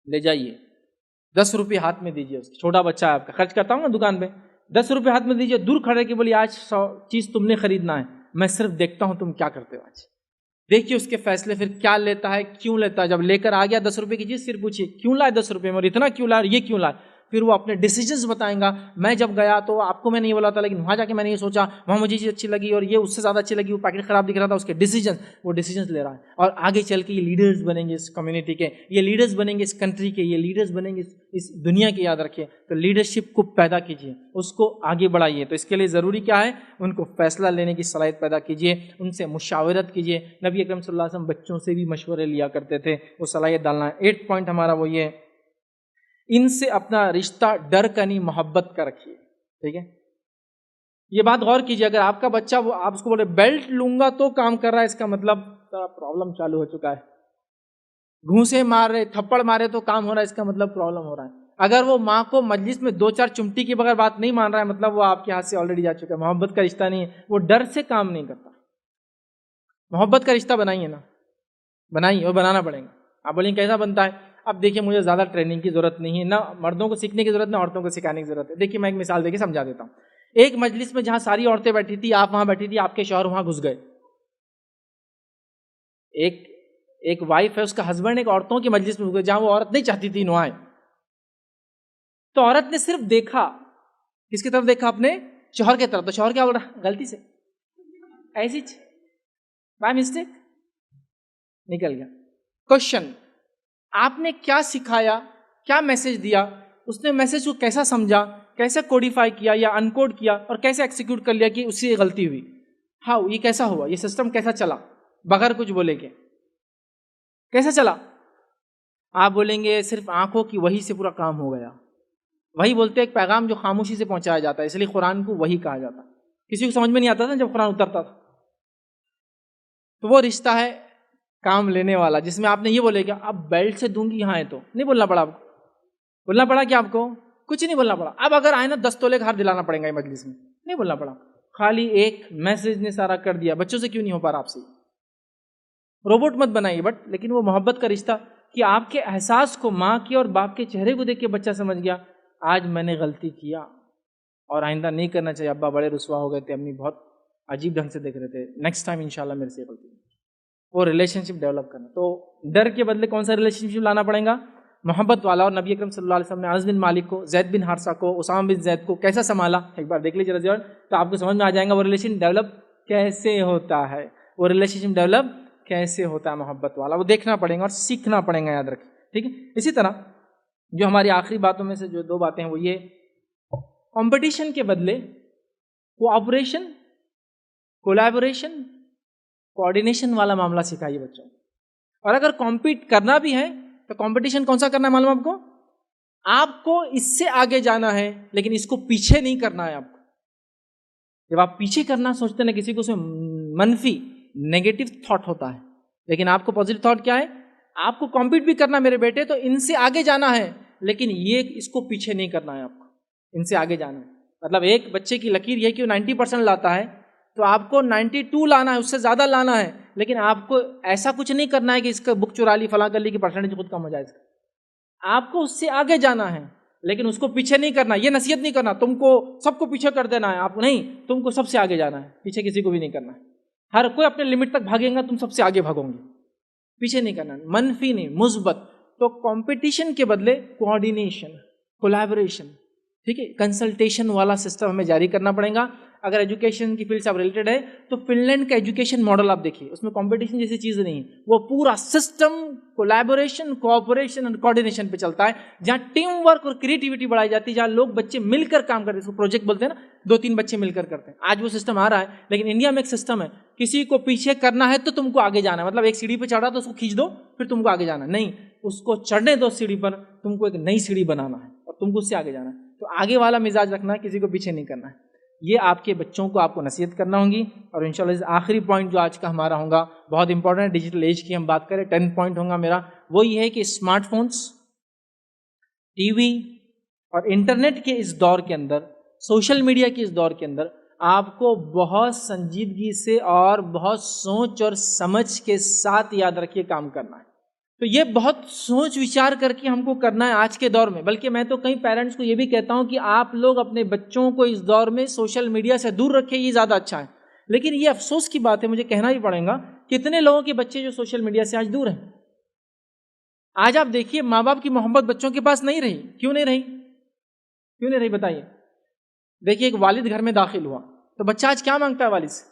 لے جائیے, 10 روپے ہاتھ میں دیجیے, اس چھوٹا بچہ ہے آپ کا, خرچ کرتا ہوں نا دکان پہ, 10 روپے ہاتھ میں دیجیے, دور کھڑے کے بولیے آج 100 چیز تم نے خریدنا ہے, میں صرف دیکھتا ہوں تم کیا کرتے ہو آج. دیکھیے اس کے فیصلے, پھر کیا لیتا ہے, کیوں لیتا ہے. جب لے کر آ گیا 10 روپے کی چیز, پھر پوچھیے کیوں لائے 10 روپے میں, اور اتنا کیوں لائے, یہ کیوں لائے. پھر وہ اپنے ڈیسیجنز بتائیں گا. میں جب گیا تو آپ کو میں نے یہ بولا تھا, لیکن وہاں جا کے میں نے یہ سوچا, وہاں مجھے چیز اچھی لگی, اور یہ اس سے زیادہ اچھی لگی, وہ پیکٹ خراب دکھ رہا تھا. اس کے وہ ڈیسیجنز لے رہا ہے, اور آگے چل کے یہ لیڈرز بنیں گے اس کمیونٹی کے, یہ لیڈرز بنیں گے اس کنٹری کے, یہ لیڈرز بنیں گے اس دنیا کے. یاد رکھیں, تو لیڈرشپ کو پیدا کیجیے, اس کو آگے بڑھائیے. تو اس کے لیے ضروری کیا ہے, ان کو فیصلہ لینے کی صلاحیت پیدا کیجیے, ان سے مشاورت کیجیے. نبی اکرم صلی اللہ علیہ وسلم بچوں سے بھی مشورے لیا کرتے تھے, وہ صلاحیت ڈالنا ہے. 8 پوائنٹ ہمارا وہ یہ, ان سے اپنا رشتہ ڈر کا نہیں محبت کا رکھیے. ٹھیک ہے, یہ بات غور کیجیے. اگر آپ کا بچہ, وہ آپ اس کو بولے بیلٹ لوں گا تو کام کر رہا ہے, اس کا مطلب پرابلم چالو ہو چکا ہے. گھونسے مار رہے, تھپڑ مارے تو کام ہو رہا ہے, اس کا مطلب پرابلم ہو رہا ہے. اگر وہ ماں کو مجلس میں 2-4 چمٹی کے بغیر بات نہیں مان رہا ہے, مطلب وہ آپ کے ہاتھ سے آلریڈی جا چکا ہے. محبت کا رشتہ نہیں ہے, وہ ڈر سے کام نہیں کرتا. محبت کا رشتہ بنائیے نا, بنائیے, اور بنانا پڑے گا. آپ بولیں کیسا بنتا ہے. اب دیکھیے, مجھے زیادہ ٹریننگ کی ضرورت نہیں ہے, نہ مردوں کو سیکھنے کی ضرورت, نہ عورتوں کو سکھانے کی ضرورت ہے. دیکھیے میں ایک مثال دے کے سمجھا دیتا ہوں. ایک مجلس میں جہاں ساری عورتیں بیٹھی تھی, آپ وہاں بیٹھی تھی, آپ کے شوہر وہاں گھس گئے. ایک وائف ہے, اس کا ہسبینڈ ایک عورتوں کی مجلس میں گھس گئے جہاں وہ عورت نہیں چاہتی تھی نوائے. تو عورت نے صرف دیکھا, کس کی طرف دیکھا, اپنے شوہر کی طرف. تو شوہر کیا بول رہا, غلطی سے, ایسی بائی مسٹیک نکل گیا. کوشچن, آپ نے کیا سکھایا, کیا میسج دیا, اس نے میسج کو کیسا سمجھا, کیسے کوڈیفائی کیا یا انکوڈ کیا, اور کیسے ایکسیکیوٹ کر لیا کہ اس سے غلطی ہوئی. ہاں, یہ کیسا ہوا, یہ سسٹم کیسا چلا بغیر کچھ بولے کے, کیسا چلا. آپ بولیں گے صرف آنکھوں کی وحی سے پورا کام ہو گیا. وہی بولتے ہیں ایک پیغام جو خاموشی سے پہنچایا جاتا ہے, اس لیے قرآن کو وحی کہا جاتا. کسی کو سمجھ میں نہیں آتا تھا جب قرآن اترتا تھا. تو وہ رشتہ ہے کام لینے والا، جس میں آپ نے یہ بولے کہ اب بیلٹ سے دوں گی یہاں ہے تو نہیں بولنا پڑا آپ کو. بولنا پڑا کہ آپ کو کچھ نہیں بولنا پڑا. اب اگر آئے نا 10 تولے کا ہار دلانا پڑے گا یہ مجلس میں، نہیں بولنا پڑا. خالی ایک میسج نے سارا کر دیا. بچوں سے کیوں نہیں ہو پا رہا آپ سے؟ روبوٹ مت بنائیے، بٹ لیکن وہ محبت کا رشتہ کہ آپ کے احساس کو، ماں کے اور باپ کے چہرے کو دیکھ کے بچہ سمجھ گیا آج میں نے غلطی کیا اور آئندہ نہیں کرنا چاہیے. ابا بڑے رسوا ہو گئے تھے، امی بہت عجیب ڈھنگ سے دیکھ رہے تھے، نیکسٹ ٹائم انشاءاللہ میرے سے غلطی. وہ ریلیشن شپ ڈیولپ کرنا. تو ڈر کے بدلے کون سا ریلیشن شپ لانا پڑے گا؟ محبت والا. اور نبی اکرم صلی اللہ علیہ وسلم نے انس بن مالک کو، زید بن حارثہ کو، اسامہ بن زید کو کیسا سنبھالا، ایک بار دیکھ لیجیے رضی اللہ، تو آپ کو سمجھ میں آ جائے گا وہ ریلیشن ڈیولپ کیسے ہوتا ہے، وہ ریلیشن شپ ڈیولپ کیسے ہوتا ہے محبت والا. وہ دیکھنا پڑے گا اور سیکھنا پڑے گا، یاد رکھیں. ٹھیک ہے. اسی طرح جو ہماری آخری باتوں میں سے جو 2 باتیں ہیں وہ یہ، کمپٹیشن کے بدلے کوآپریشن، کولیبوریشن، کوآرڈینیشن والا معاملہ سکھائیے بچوں. اور اگر کمپیٹ کرنا بھی ہے تو کمپٹیشن کون سا کرنا ہے معلوم آپ کو اس سے آگے جانا ہے لیکن اس کو پیچھے نہیں کرنا ہے. آپ کو جب آپ پیچھے کرنا سوچتے ہیں کسی کو، اس میں منفی نیگیٹو تھاٹ ہوتا ہے، لیکن آپ کو پازیٹیو تھاٹ کیا ہے؟ آپ کو کمپیٹ بھی کرنا میرے بیٹے، تو ان سے آگے جانا ہے لیکن یہ اس کو پیچھے نہیں کرنا ہے. آپ کو ان سے آگے جانا ہے. مطلب ایک بچے کی لکیر یہ کہ وہ 90% لاتا ہے تو آپ کو 92 لانا ہے، اس سے زیادہ لانا ہے، لیکن آپ کو ایسا کچھ نہیں کرنا ہے کہ اس کا بک چرا لی فلاں کر لی کہ پرسنٹیج خود کم ہو جائے. آپ کو اس سے آگے جانا ہے لیکن اس کو پیچھے نہیں کرنا. یہ نصیحت نہیں کرنا تم کو سب کو پیچھے کر دینا ہے، آپ کو نہیں، تم کو سب سے آگے جانا ہے، پیچھے کسی کو بھی نہیں کرنا ہے. ہر کوئی اپنے لمٹ تک بھاگے گا، تم سب سے آگے بھاگو گے، پیچھے نہیں کرنا. منفی نہیں، مثبت. تو کمپٹیشن کے بدلے کوآرڈینیشن، کولیبوریشن، ٹھیک ہے، کنسلٹیشن والا سسٹم ہمیں جاری کرنا پڑے گا. اگر ایجوکیشن کی فیلڈ سے آپ ریلیٹڈ ہے تو فن لینڈ کا ایجوکیشن ماڈل آپ دیکھیے، اس میں کمپٹیشن جیسی چیز نہیں ہے، وہ پورا سسٹم کولیبوریشن، کوآپریشن اور کوآرڈینیشن پہ چلتا ہے، جہاں ٹیم ورک اور کریٹیوٹی بڑھائی جاتی ہے، جہاں لوگ بچے مل کر کام کرتے ہیں. اس کو پروجیکٹ بولتے ہیں نا، 2-3 بچے مل کر کرتے ہیں. آج وہ سسٹم آ رہا ہے لیکن انڈیا میں ایک سسٹم ہے، کسی کو پیچھے کرنا ہے تو تم کو آگے جانا ہے. مطلب ایک سیڑھی پہ چڑھا تو اس کو کھینچ دو پھر تم کو آگے جانا ہے، نہیں، اس کو چڑھنے دو سیڑھی پر، تم کو ایک نئی سیڑھی بنانا ہے اور تم کو اس سے آگے جانا ہے. تو آگے والا مزاج رکھنا ہے، کسی کو پیچھے نہیں کرنا ہے. یہ آپ کے بچوں کو آپ کو نصیحت کرنا ہوگی. اور انشاءاللہ آخری پوائنٹ جو آج کا ہمارا ہوگا بہت امپورٹنٹ ہے، ڈیجیٹل ایج کی ہم بات کریں، 10 پوائنٹ ہوگا میرا، وہ یہ ہے کہ اسمارٹ فونس، ٹی وی اور انٹرنیٹ کے اس دور کے اندر، سوشل میڈیا کے اس دور کے اندر آپ کو بہت سنجیدگی سے اور بہت سوچ اور سمجھ کے ساتھ یاد رکھیے کام کرنا ہے. تو یہ بہت سوچ وچار کر کے ہم کو کرنا ہے آج کے دور میں. بلکہ میں تو کئی پیرنٹس کو یہ بھی کہتا ہوں کہ آپ لوگ اپنے بچوں کو اس دور میں سوشل میڈیا سے دور رکھیں، یہ زیادہ اچھا ہے. لیکن یہ افسوس کی بات ہے، مجھے کہنا ہی پڑے گا، کتنے لوگوں کے بچے جو سوشل میڈیا سے آج دور ہیں. آج آپ دیکھیے ماں باپ کی محبت بچوں کے پاس نہیں رہی. کیوں نہیں رہی؟ کیوں نہیں رہی بتائیے. دیکھیے ایک والد گھر میں داخل ہوا تو بچہ آج کیا مانگتا ہے والد سے؟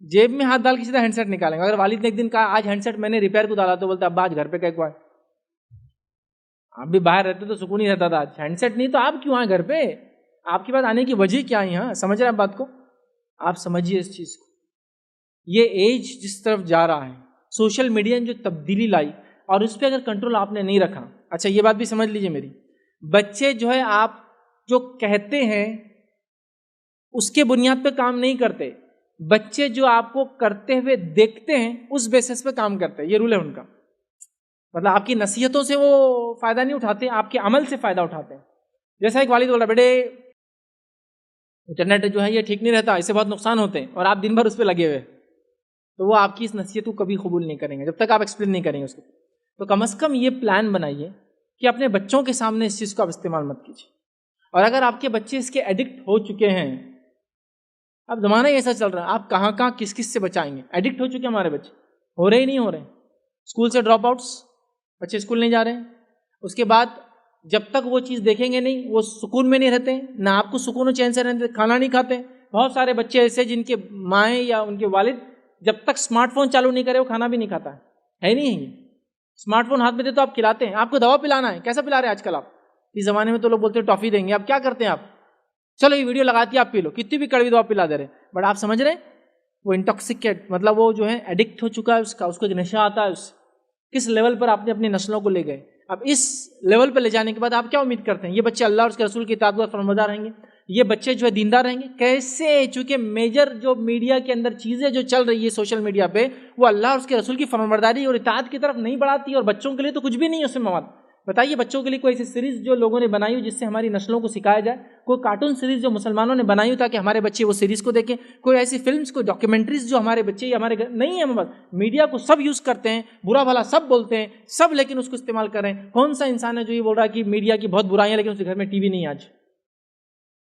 جیب میں ہاتھ ڈال کے سیدھا ہینڈ سیٹ نکالیں گے. اگر والد نے ایک دن کہا آج ہینڈ سیٹ میں نے ریپیئر کو ڈالا تو بولتا ابا آج گھر پہ کو آئے. آپ بھی باہر رہتے تو سکون ہی رہتا تھا. آج ہینڈ سیٹ نہیں تو آپ کیوں آئے گھر پہ؟ آپ کے پاس آنے کی وجہ کیا ہے؟ ہاں سمجھ رہے ہیں آپ بات کو؟ آپ سمجھیے اس چیز کو. یہ ایج جس طرف جا رہا ہے، سوشل میڈیا نے جو تبدیلی لائی اور اس پہ اگر کنٹرول آپ نے نہیں رکھا. اچھا یہ بات بھی سمجھ لیجیے میری، بچے جو ہے آپ جو کہتے ہیں اس کے بنیاد پہ کام نہیں کرتے. بچے جو آپ کو کرتے ہوئے دیکھتے ہیں اس بیسس پہ کام کرتے ہیں. یہ رول ہے ان کا. مطلب آپ کی نصیحتوں سے وہ فائدہ نہیں اٹھاتے، آپ کے عمل سے فائدہ اٹھاتے ہیں. جیسا ایک والد بولا بیٹے انٹرنیٹ جو ہے یہ ٹھیک نہیں رہتا، اس سے بہت نقصان ہوتے ہیں، اور آپ دن بھر اس پہ لگے ہوئے، تو وہ آپ کی اس نصیحت کو کبھی قبول نہیں کریں گے جب تک آپ ایکسپلین نہیں کریں گے اس کو. تو کم از کم یہ پلان بنائیے کہ اپنے بچوں کے سامنے اس چیز کو آپ استعمال مت کیجیے. اور اگر آپ کے بچے اس کے ایڈکٹ ہو چکے ہیں، اب زمانہ ہی ایسا چل رہا ہے، آپ کہاں کہاں کس کس سے بچائیں گے؟ ایڈکٹ ہو چکے ہمارے بچے، ہو رہے ہی نہیں ہو رہے. اسکول سے ڈراپ آؤٹس، بچے اسکول نہیں جا رہے ہیں. اس کے بعد جب تک وہ چیز دیکھیں گے نہیں وہ سکون میں نہیں رہتے، نہ آپ کو سکون و چین سے رہتے، کھانا نہیں کھاتے. بہت سارے بچے ایسے جن کے مائیں یا ان کے والد جب تک اسمارٹ فون چالو نہیں کرے وہ کھانا بھی نہیں کھاتا ہے نہیں ہے. اسمارٹ فون ہاتھ میں دے تو آپ کھلاتے ہیں. آپ کو دوا پلانا ہے، کیسا پلا رہے ہیں آج کل آپ؟ اس زمانے میں تو لوگ بولتے ہیں ٹافی دیں گے. آپ کیا کرتے ہیں؟ آپ چلو یہ ویڈیو لگاتی ہے آپ پی لو، کتنی بھی کڑوی دوا پلا دے رہے ہیں. بٹ آپ سمجھ رہے ہیں وہ انٹاکسیکیٹ، مطلب وہ جو ہے ایڈکٹ ہو چکا ہے، اس کو ایک نشہ آتا ہے. اس کس لیول پر آپ نے اپنی نسلوں کو لے گئے. اب اس لیول پہ لے جانے کے بعد آپ کیا امید کرتے ہیں یہ بچے اللہ اور اس کے رسول کی اطاعت و فرمانبردار رہیں گے؟ یہ بچے جو ہے دیندار رہیں گے کیسے؟ چونکہ میجر جو میڈیا کے اندر چیزیں جو چل رہی ہے سوشل میڈیا پہ وہ اللہ اور اس کے رسول کی فرمانبرداری اور اطاعت کی طرف نہیں بڑھاتی، اور بچوں کے لیے تو کچھ بھی نہیں ہے اس میں مواد۔ بتائیے بچوں کے لیے کوئی ایسی سیریز جو لوگوں نے بنائی ہو جس سے ہماری نسلوں کو سکھایا جائے، کوئی کارٹون سیریز جو مسلمانوں نے بنائی ہو تاکہ ہمارے بچے وہ سیریز کو دیکھیں، کوئی ایسی فلمز، کوئی ڈاکیومنٹریز جو ہمارے بچے یا ہمارے نہیں ہے محمد۔ میڈیا کو سب یوز کرتے ہیں، برا بھلا سب بولتے ہیں سب، لیکن اس کو استعمال کر رہے ہیں۔ کون سا انسان ہے جو یہ بول رہا ہے کہ میڈیا کی بہت برائیاں لیکن اس کے گھر میں ٹی وی نہیں؟ آج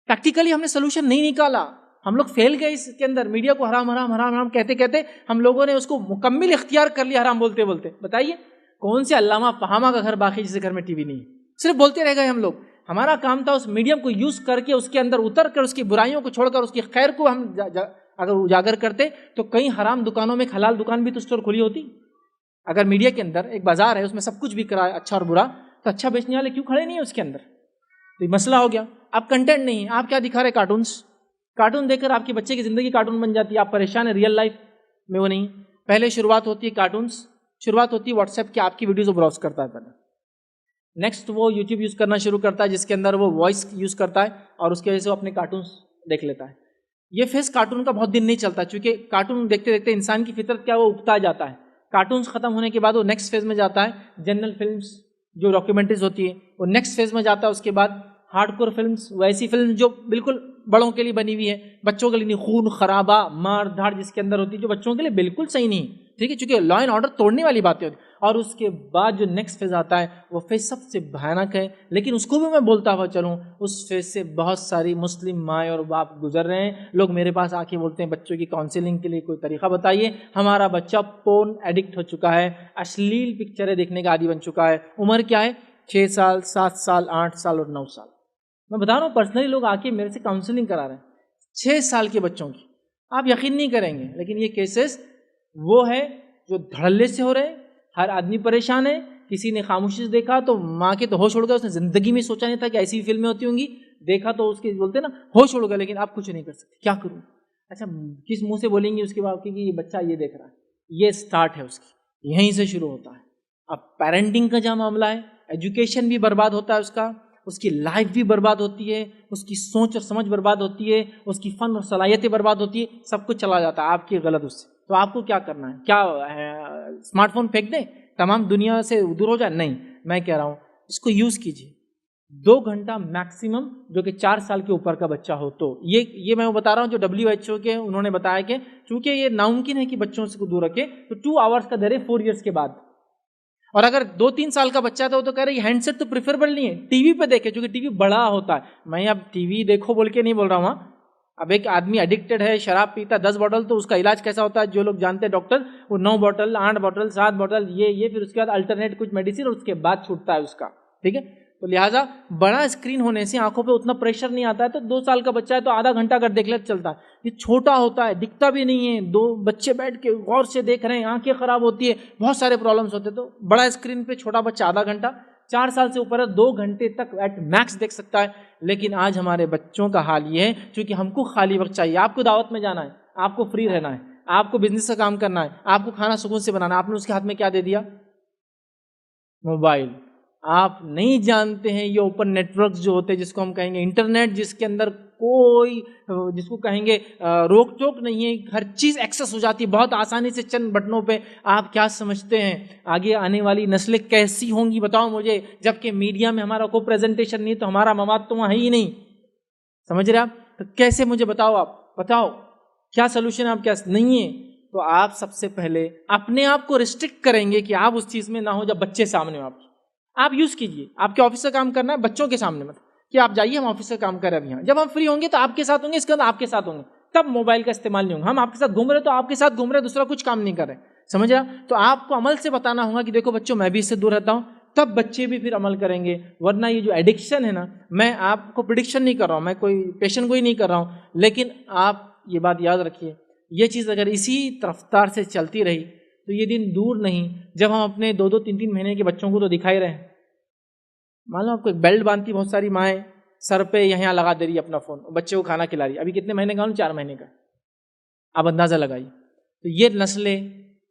پریکٹیکلی ہم نے سولوشن نہیں نکالا، ہم لوگ فیل گئے اس کے اندر۔ میڈیا کو حرام حرام حرام حرام کہتے کہتے ہم لوگوں نے اس کو مکمل اختیار کر لیا حرام بولتے بولتے۔ بتائیے کون سے علامہ فہامہ کا گھر باقی جس کے گھر میں ٹی وی نہیں؟ صرف بولتے رہ گئے ہم لوگ۔ ہمارا کام تھا اس میڈیم کو یوز کر کے اس کے اندر اتر کر اس کی برائیوں کو چھوڑ کر اس کی خیر کو ہم اگر اجاگر کرتے تو کئی حرام دکانوں میں حلال دکان بھی تو اسٹور کھلی ہوتی۔ اگر میڈیا کے اندر ایک بازار ہے اس میں سب کچھ بک رہا ہے اچھا اور برا، تو اچھا بیچنے والے کیوں کھڑے نہیں ہیں اس کے اندر؟ تو یہ مسئلہ ہو گیا۔ اب کنٹینٹ نہیں ہے، آپ کیا دکھا رہے؟ کارٹون دیکھ کر آپ کے بچے کی زندگی کارٹون بن جاتی ہے، آپ پریشان ہیں، ریئل لائف میں وہ نہیں۔ پہلے شروعات ہوتی ہے کارٹونس، شروعات ہوتی ہے واٹس ایپ کی، آپ کی ویڈیوز براؤز کرتا ہے پہلے، نیکسٹ وہ یوٹیوب یوز کرنا شروع کرتا ہے جس کے اندر وہ وائس یوز کرتا ہے اور اس کی وجہ سے وہ اپنے کارٹونس دیکھ لیتا ہے۔ یہ فیس کارٹون کا بہت دن نہیں چلتا، چونکہ کارٹون دیکھتے دیکھتے انسان کی فطرت کیا وہ اگتا جاتا ہے۔ کارٹونس ختم ہونے کے بعد وہ نیکسٹ فیز میں جاتا ہے، جنرل فلمس جو ڈاکیومنٹریز ہوتی ہے وہ نیکسٹ فیز میں جاتا ہے۔ اس کے بعد ہارڈ کور فلمس، ویسی فلم جو بالکل بڑوں کے لیے بنی ہوئی ہے، بچوں کے لیے نہیں، خون خرابہ مار دھاڑ جس کے اندر ہوتی ہے جو بچوں کے لیے بالکل صحیح نہیں، ٹھیک ہے، چونکہ لا اینڈ آرڈر توڑنے والی باتیں ہوتی ہیں۔ اور اس کے بعد جو نیکسٹ فیز آتا ہے وہ فیز سب سے بھیانک ہے، لیکن اس کو بھی میں بولتا ہوا چلوں، اس فیز سے بہت ساری مسلم مائیں اور باپ گزر رہے ہیں۔ لوگ میرے پاس آ کے بولتے ہیں بچوں کی کاؤنسلنگ کے لیے کوئی طریقہ بتائیے، ہمارا بچہ پورن ایڈکٹ ہو چکا ہے، اشلیل پکچریں دیکھنے کا عادی بن چکا ہے۔ عمر کیا ہے؟ 6 سال، 7 سال، 8 سال اور 9 سال۔ میں بتا رہا ہوں پرسنلی لوگ آ کے میرے سے کاؤنسلنگ کرا رہے ہیں 6 سال کے بچوں کی، آپ یقین نہیں کریں گے، لیکن یہ کیسز وہ ہے جو دھڑلے سے ہو رہے ہیں۔ ہر آدمی پریشان ہے، کسی نے خاموشی سے دیکھا تو ماں کے تو ہوش اڑ گیا، اس نے زندگی میں سوچا نہیں تھا کہ ایسی فلمیں ہوتی ہوں گی، دیکھا تو اس کے بولتے نا ہوش اڑ گیا، لیکن آپ کچھ نہیں کر سکتے، کیا کروں؟ اچھا کس منہ سے بولیں گے اس کے بعد کہ یہ بچہ یہ دیکھ رہا ہے؟ یہ سٹارٹ ہے اس کی، یہیں سے شروع ہوتا ہے۔ اب پیرنٹنگ کا جہاں معاملہ ہے، ایجوکیشن بھی برباد ہوتا ہے، اس کی لائف بھی برباد ہوتی ہے، اس کی سوچ اور سمجھ برباد ہوتی ہے، اس کی فن اور صلاحیتیں برباد ہوتی ہے، سب کچھ چلا جاتا ہے آپ کی غلط اس سے۔ تو آپ کو کیا کرنا ہے؟ کیا اسمارٹ فون پھینک دیں، تمام دنیا سے دور ہو جائے؟ نہیں، میں کہہ رہا ہوں اس کو یوز کیجیے 2 گھنٹہ میکسیمم، جو کہ 4 سال کے اوپر کا بچہ ہو تو یہ میں بتا رہا ہوں جو WHO کے انہوں نے بتایا کہ چونکہ یہ ناممکن ہے کہ بچوں سے دور رکھے، تو 2 آورس کا دے رہے 4 ایئرس کے بعد۔ اور اگر 2-3 سال کا بچہ تھا وہ تو کہہ رہے یہ ہینڈ سیٹ تو پریفریبل نہیں ہے، ٹی وی پہ دیکھے، چونکہ ٹی وی بڑا ہوتا ہے۔ میں اب ٹی وی دیکھو بول کے نہیں بول رہا ہوں، اب ایک آدمی ایڈکٹڈ ہے، شراب پیتا 10 بوٹل، تو اس کا علاج کیسا ہوتا ہے جو لوگ جانتے ہیں ڈاکٹر، وہ 9 بوٹل 8 بوٹل 7 بوٹل یہ پھر اس کے بعد الٹرنیٹ کچھ میڈیسن اور اس کے بعد چھوٹتا ہے اس کا، ٹھیک ہے۔ تو لہٰذا بڑا اسکرین ہونے سے آنکھوں پہ اتنا پریشر نہیں آتا ہے، تو 2 سال کا بچہ ہے تو آدھا گھنٹہ اگر دیکھ لے چلتا ہے۔ یہ چھوٹا ہوتا ہے، دکھتا بھی نہیں ہے، 2 بچے بیٹھ کے غور سے دیکھ رہے ہیں، آنکھیں خراب ہوتی ہے، بہت سارے پرابلمس ہوتے ہیں۔ تو بڑا اسکرین پہ چھوٹا بچہ آدھا گھنٹہ، 4 سال سے اوپر 2 گھنٹے تک ایٹ میکس دیکھ سکتا ہے۔ لیکن آج ہمارے بچوں کا حال یہ ہے، چونکہ ہم کو خالی وقت چاہیے، آپ کو دعوت میں جانا ہے، آپ کو فری رہنا ہے، آپ کو بزنس کا کام کرنا ہے، آپ کو کھانا سکون سے بنانا ہے، آپ نے اس کے ہاتھ میں کیا دے دیا؟ موبائل۔ آپ نہیں جانتے ہیں یہ اوپن نیٹورکس جو ہوتے ہیں جس کو ہم کہیں گے انٹرنیٹ، جس کے اندر کوئی جس کو کہیں گے روک ٹوک نہیں ہے، ہر چیز ایکسیس ہو جاتی ہے بہت آسانی سے چند بٹنوں پہ۔ آپ کیا سمجھتے ہیں آگے آنے والی نسلیں کیسی ہوں گی بتاؤ مجھے، جبکہ میڈیا میں ہمارا کوئی پریزنٹیشن نہیں تو ہمارا مواد تو وہاں ہے ہی نہیں، سمجھ رہے آپ؟ تو کیسے مجھے بتاؤ کیا سلوشن آپ کیا نہیں ہے؟ تو آپ سب سے پہلے اپنے آپ کو ریسٹرکٹ کریں گے کہ آپ اس چیز میں نہ ہو جب بچے سامنے ہو۔ آپ یوز کیجئے، آپ کے آفس کا کام کرنا ہے بچوں کے سامنے مت کہ آپ جائیے ہم آفس کا کام کریں ابھی، جب ہم فری ہوں گے تو آپ کے ساتھ ہوں گے، اس کے بعد آپ کے ساتھ ہوں گے، تب موبائل کا استعمال نہیں ہوگا۔ ہم آپ کے ساتھ گھوم رہے تو آپ کے ساتھ گھوم رہے، دوسرا کچھ کام نہیں کر رہے، سمجھ رہا؟ تو آپ کو عمل سے بتانا ہوگا کہ دیکھو بچوں میں بھی اس سے دور رہتا ہوں، تب بچے بھی پھر عمل کریں گے۔ ورنہ یہ جو ایڈکشن ہے نا، میں آپ کو پریڈکشن نہیں کر رہا ہوں، میں کوئی پیشن گوئی نہیں کر رہا ہوں، لیکن آپ یہ بات یاد رکھیے، یہ چیز اگر اسی رفتار سے چلتی رہی تو یہ دن دور نہیں جب ہم اپنے 2-2 3-3 مہینے کے بچوں کو تو دکھائی رہے ہیں۔ مان لو آپ کو ایک بیلٹ باندھتی بہت ساری مائیں، سر پہ یہاں لگا دے رہی ہے اپنا فون، بچے کو کھانا کھلا رہی ہے، ابھی کتنے مہینے کا؟ 4 مہینے کا، آپ اندازہ لگائیے۔ تو یہ نسلیں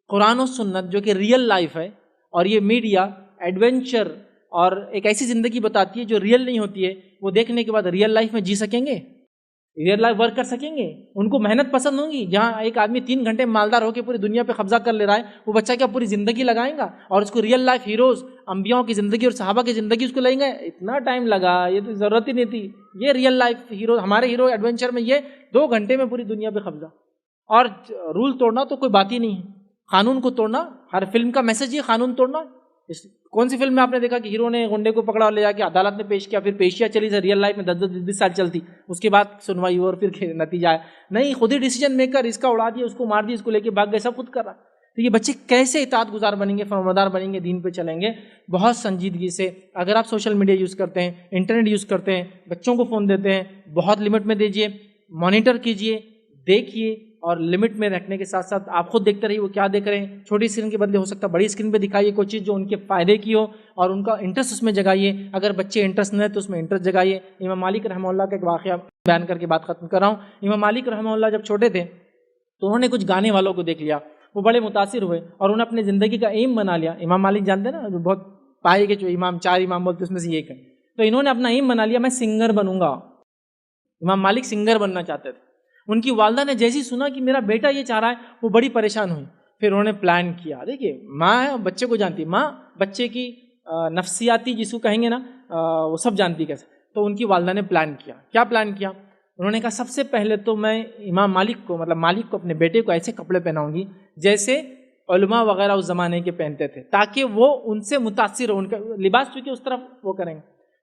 قرآن و سنت جو کہ ریئل لائف ہے، اور یہ میڈیا ایڈونچر اور ایک ایسی زندگی بتاتی ہے جو ریئل نہیں ہوتی ہے، وہ دیکھنے کے بعد ریئل لائف میں جی سکیں گے؟ ریئل لائف ورک کر سکیں گے؟ ان کو محنت پسند ہوگی؟ جہاں ایک آدمی 3 گھنٹے مالدار ہو کے پوری دنیا پہ قبضہ کر لے رہا ہے، وہ بچہ کیا پوری زندگی لگائیں گا؟ اور اس کو ریئل لائف ہیروز، انبیاءوں کی زندگی اور صحابہ کی زندگی اس کو لیں گے؟ اتنا ٹائم لگا، یہ تو ضرورت ہی نہیں تھی. یہ ریئل لائف ہیرو، ہمارے ہیرو ایڈونچر میں یہ 2 گھنٹے میں پوری دنیا پہ قبضہ. اور رول توڑنا تو کوئی بات ہی نہیں ہے، قانون کو توڑنا. ہر فلم کا میسج یہ قانون توڑنا. کون سی فلم میں آپ نے دیکھا کہ ہیرو نے گنڈے کو پکڑا اور لے جا کے عدالت میں پیش کیا، پھر پیشیاں چلی سے ریئل لائف میں 10-20 سال چلتی، اس کے بعد سنوائی اور پھر نتیجہ ہے؟ نہیں، خود ہی ڈیسیجن میکر، اس کا اڑا دیا، اس کو مار دیا، اس کو لے کے بھاگ گئے، سب خود کر رہا. تو یہ بچے کیسے اطاعت گزار بنیں گے، فرمانبردار بنیں گے، دین پہ چلیں گے؟ بہت سنجیدگی سے. اگر آپ سوشل میڈیا یوز کرتے ہیں، انٹرنیٹ یوز کرتے ہیں، بچوں کو فون دیتے ہیں، بہت لمٹ میں دیجیے، مانیٹر کیجیے، دیکھیے، اور لمٹ میں رکھنے کے ساتھ ساتھ آپ خود دیکھتے رہیے وہ کیا دیکھ رہے ہیں. چھوٹی اسکرین کے بدلے ہو سکتا ہے بڑی اسکرین پہ دکھائیے کوئی چیز جو ان کے فائدے کی ہو، اور ان کا انٹرسٹ اس میں جگائیے. اگر بچے انٹرسٹ نہ ہے تو اس میں انٹرسٹ جگائیے. امام مالک رحمہ اللہ کا ایک واقعہ بیان کر کے بات ختم کر رہا ہوں. امام مالک رحمہ اللہ جب چھوٹے تھے تو انہوں نے کچھ گانے والوں کو دیکھ لیا، وہ بڑے متاثر ہوئے اور انہوں نے اپنی زندگی کا ایم بنا لیا. امام مالک جانتے ہیں نا، جو بہت پائے کے جو امام 4 امام بولتے اس میں سے ایک ہے. تو انہوں نے اپنا ایم بنا لیا، میں سنگر بنوں گا. امام مالک سنگر بننا چاہتے تھے. ان کی والدہ نے جیسی سنا کہ میرا بیٹا یہ چاہ رہا ہے، وہ بڑی پریشان ہوئی. پھر انہوں نے پلان کیا. دیکھیے ماں ہے، بچے کو جانتی، ماں بچے کی نفسیاتی جس کو کہیں گے نا وہ سب جانتی کیسے. تو ان کی والدہ نے پلان کیا. کیا پلان کیا؟ انہوں نے کہا سب سے پہلے تو میں امام مالک کو، مطلب مالک کو، اپنے بیٹے کو ایسے کپڑے پہناؤں گی جیسے علماء وغیرہ اس زمانے کے پہنتے تھے، تاکہ وہ ان سے متاثر ہو. ان کا لباس چونکہ اس طرف وہ کریں گے،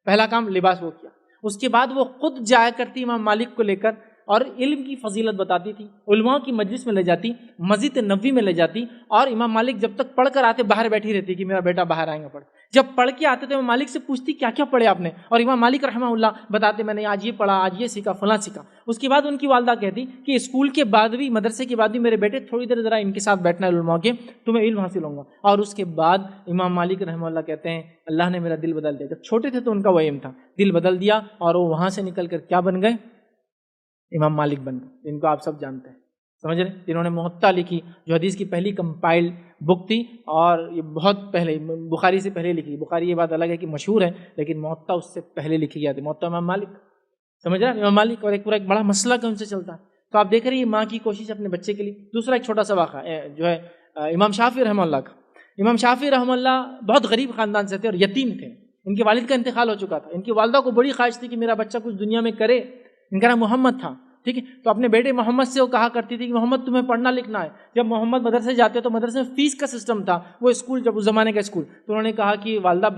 پہلا کام لباس وہ کیا. اس کے بعد وہ خود جایا کرتی امام مالک کو لے کر اور علم کی فضیلت بتاتی تھی، علماء کی مجلس میں لے جاتی، مسجد نبوی میں لے جاتی. اور امام مالک جب تک پڑھ کر آتے باہر بیٹھی رہتی کہ میرا بیٹا باہر آئیں گا پڑھ. جب پڑھ کے آتے تو امام مالک سے پوچھتی کیا کیا پڑھے آپ نے، اور امام مالک رحمہ اللہ بتاتے میں نے آج یہ پڑھا، آج یہ سیکھا، فلاں سیکھا. اس کے بعد ان کی والدہ کہتی کہ اسکول کے بعد بھی، مدرسے کے بعد بھی میرے بیٹے تھوڑی دیر ذرا ان کے ساتھ بیٹھنا ہے علماء کے، تمہیں علم حاصل ہوگا. اور اس کے بعد امام مالک رحمہ اللہ کہتے ہیں اللہ نے میرا دل بدل دیا. جب چھوٹے تھے تو ان کا وہ ایم تھا، دل بدل دیا اور وہ وہاں سے نکل کر کیا بن گئے؟ امام مالک بن گئے، جن کو آپ سب جانتے ہیں، سمجھ رہے ہیں، جنہوں نے موطا لکھی، جو حدیث کی پہلی کمپائلڈ بک تھی. اور یہ بہت پہلے، بخاری سے پہلے لکھی. بخاری یہ بات الگ ہے کہ مشہور ہے، لیکن موطا اس سے پہلے لکھی گیا تھی. موطا امام مالک، سمجھ رہے ہیں، امام مالک. اور ایک پورا ایک بڑا مسئلہ کہ ان سے چلتا ہے. تو آپ دیکھ رہے ہیں ماں کی کوشش اپنے بچے کے لیے. دوسرا ایک چھوٹا سا واقعہ جو ہے امام شافعی رحمہ اللہ کا. امام شافعی رحمہ اللہ بہت غریب خاندان سے تھے اور یتیم تھے. ان کے والد کا انتقال ہو چکا تھا. ان کی والدہ کو بڑی خواہش تھی کہ میرا بچہ کچھ دنیا میں کرے. ان کا نام محمد تھا، ٹھیک ہے. تو اپنے بیٹے محمد سے وہ کہا کرتی تھی کہ محمد تمہیں پڑھنا لکھنا ہے. جب محمد مدرسے جاتے تو مدرسے میں فیس کا سسٹم تھا، وہ اسکول جب اس زمانے کا اسکول، تو انہوں نے کہا کہ والدہ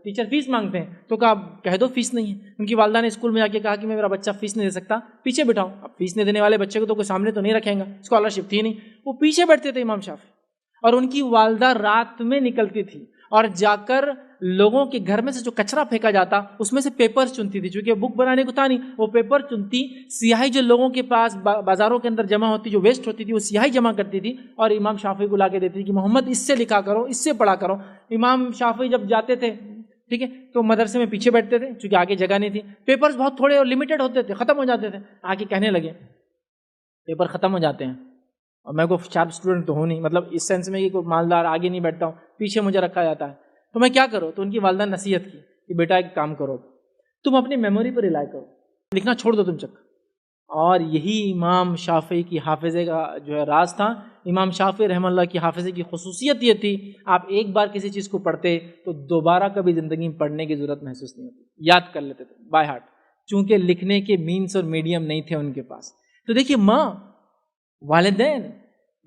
ٹیچر فیس مانگتے ہیں، تو کہا کہہ دو فیس نہیں ہے. ان کی والدہ نے اسکول میں جا کے کہا کہ میں میرا بچہ فیس نہیں دے سکتا، پیچھے بٹھاؤ. اب فیس نہیں دینے والے بچے کو تو کوئی سامنے تو نہیں رکھیں گا، اسکالرشپ تھی نہیں. وہ پیچھے بیٹھتے تھے امام شافعی. اور ان کی والدہ رات میں نکلتی تھی اور جا کر لوگوں کے گھر میں سے جو کچرا پھینکا جاتا اس میں سے پیپر چنتی تھی. چونکہ بک بنانے کو تھا نہیں، وہ پیپر چنتی، سیاہی جو لوگوں کے پاس بازاروں کے اندر جمع ہوتی، جو ویسٹ ہوتی تھی، وہ سیاہی جمع کرتی تھی اور امام شافعی کو لا کے دیتی تھی کہ محمد اس سے لکھا کرو، اس سے پڑھا کرو. امام شافعی جب جاتے تھے، ٹھیک ہے، تو مدرسے میں پیچھے بیٹھتے تھے چونکہ آگے جگہ نہیں تھی. پیپرز بہت تھوڑے اور لمیٹڈ ہوتے تھے، ختم ہو جاتے تھے. آگے کہنے لگے پیپر ختم ہو جاتے ہیں اور میں کوئی شارپ اسٹوڈنٹ تو ہوں نہیں، مطلب اس سینس میں کہ کوئی مالدار آگے نہیں بیٹھتا ہوں، پیچھے مجھے رکھا جاتا ہے، تو میں کیا کروں؟ تو ان کی والدہ نے نصیحت کی کہ بیٹا ایک کام کرو، تم اپنی میموری پر ریلائی کرو، لکھنا چھوڑ دو تم چک. اور یہی امام شافعی کی حافظے کا جو ہے راز تھا. امام شافعی رحمہ اللہ کی حافظے کی خصوصیت یہ تھی، آپ ایک بار کسی چیز کو پڑھتے تو دوبارہ کبھی زندگی میں پڑھنے کی ضرورت محسوس نہیں ہوتی، یاد کر لیتے تھے بائی ہارٹ، چونکہ لکھنے کے مینس اور میڈیم نہیں تھے ان کے پاس. تو دیکھیے ماں، والدین،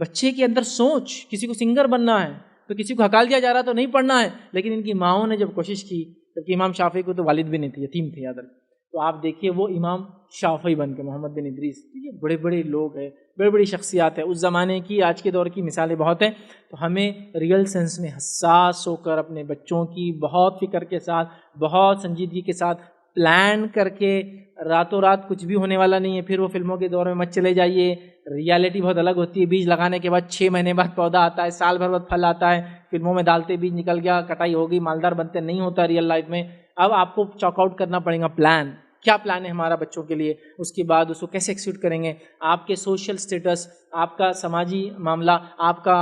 بچے کے اندر سوچ، کسی کو سنگر بننا ہے تو کسی کو ہکال دیا جا رہا تو نہیں پڑھنا ہے. لیکن ان کی ماؤں نے جب کوشش کی، جبکہ امام شافعی کو تو والد بھی نہیں تھے، یتیم تھے یاد رکھ، تو آپ دیکھیے وہ امام شافعی بن کے، محمد بن ادریس، یہ بڑے بڑے لوگ ہیں، بڑے بڑی شخصیات ہیں اس زمانے کی. آج کے دور کی مثالیں بہت ہیں. تو ہمیں ریئل سینس میں حساس ہو کر اپنے بچوں کی بہت فکر کے ساتھ، بہت سنجیدگی کے ساتھ پلان کر کے، راتوں رات کچھ بھی ہونے والا نہیں ہے. پھر وہ فلموں کے دور میں مت چلے جائیے. ریالٹی بہت الگ ہوتی ہے. بیج لگانے کے بعد 6 مہینے بعد پودا آتا ہے، سال بھر بعد پھل آتا ہے. فلموں میں ڈالتے بیج نکل گیا، کٹائی ہو گئی، مالدار بنتے، نہیں ہوتا ریئل لائف میں. اب آپ کو چاک آؤٹ کرنا پڑے گا پلان، کیا پلان ہے ہمارا بچوں کے لیے، اس کے بعد اس کو کیسے ایکسیکیوٹ کریں گے. آپ کے سوشل سٹیٹس، آپ کا سماجی معاملہ، آپ کا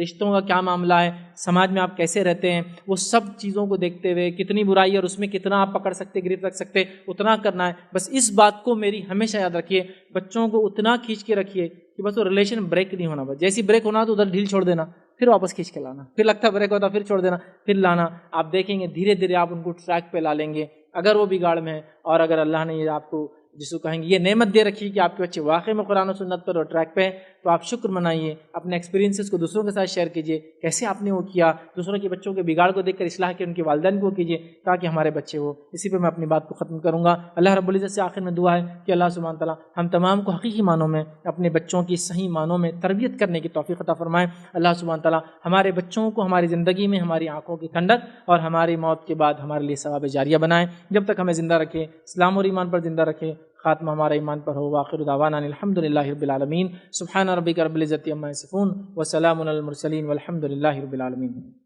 رشتوں کا کیا معاملہ ہے، سماج میں آپ کیسے رہتے ہیں، وہ سب چیزوں کو دیکھتے ہوئے کتنی برائی ہے اور اس میں کتنا آپ پکڑ سکتے گرفت رکھ سکتے اتنا کرنا ہے. بس اس بات کو میری ہمیشہ یاد رکھیے، بچوں کو اتنا کھینچ کے رکھیے کہ بس وہ ریلیشن بریک نہیں ہونا. بس جیسی بریک ہونا تو ادھر ڈھیل چھوڑ دینا، پھر واپس کھینچ کے لانا، پھر لگتا بریک ہوتا پھر چھوڑ دینا، پھر لانا. آپ دیکھیں گے دھیرے دھیرے آپ ان کو ٹریک پہ لا لیں گے اگر وہ بگاڑ میں ہے. اور اگر اللہ نے یہ آپ کو جس کو کہیں گے یہ نعمت دے رکھی کہ آپ کے بچے واقعی میں قرآن و سنت پر اور ٹریک پہ ہیں، تو آپ شکر منائیے، اپنے ایکسپیرینسز کو دوسروں کے ساتھ شیئر کیجیے، کیسے آپ نے وہ کیا، دوسروں کے بچوں کے بگاڑ کو دیکھ کر اصلاح کے ان کے والدین کو کیجیے تاکہ ہمارے بچے ہو. اسی پہ میں اپنی بات کو ختم کروں گا. اللہ رب العزت سے آخر میں دعا ہے کہ اللہ سبحانہ تعالیٰ ہم تمام کو حقیقی معنوں میں اپنے بچوں کی صحیح معنوں میں تربیت کرنے کی توفیق عطا فرمائے. اللہ سبحانہ تعالیٰ ہمارے بچوں کو ہماری زندگی میں ہماری آنکھوں کی ٹھنڈک اور ہماری موت کے بعد ہمارے لیے ثواب جاریہ بنائے. جب تک ہمیں زندہ رکھے، اسلام اور ایمان پر زندہ رکھے، خاتمہ ہمارا ایمان پر ہو. وآخر دعوانا الحمدللہ رب العالمین. سبحان ربک رب العزت عما یصفون وسلام علی المرسلین والحمد للہ رب العالمین.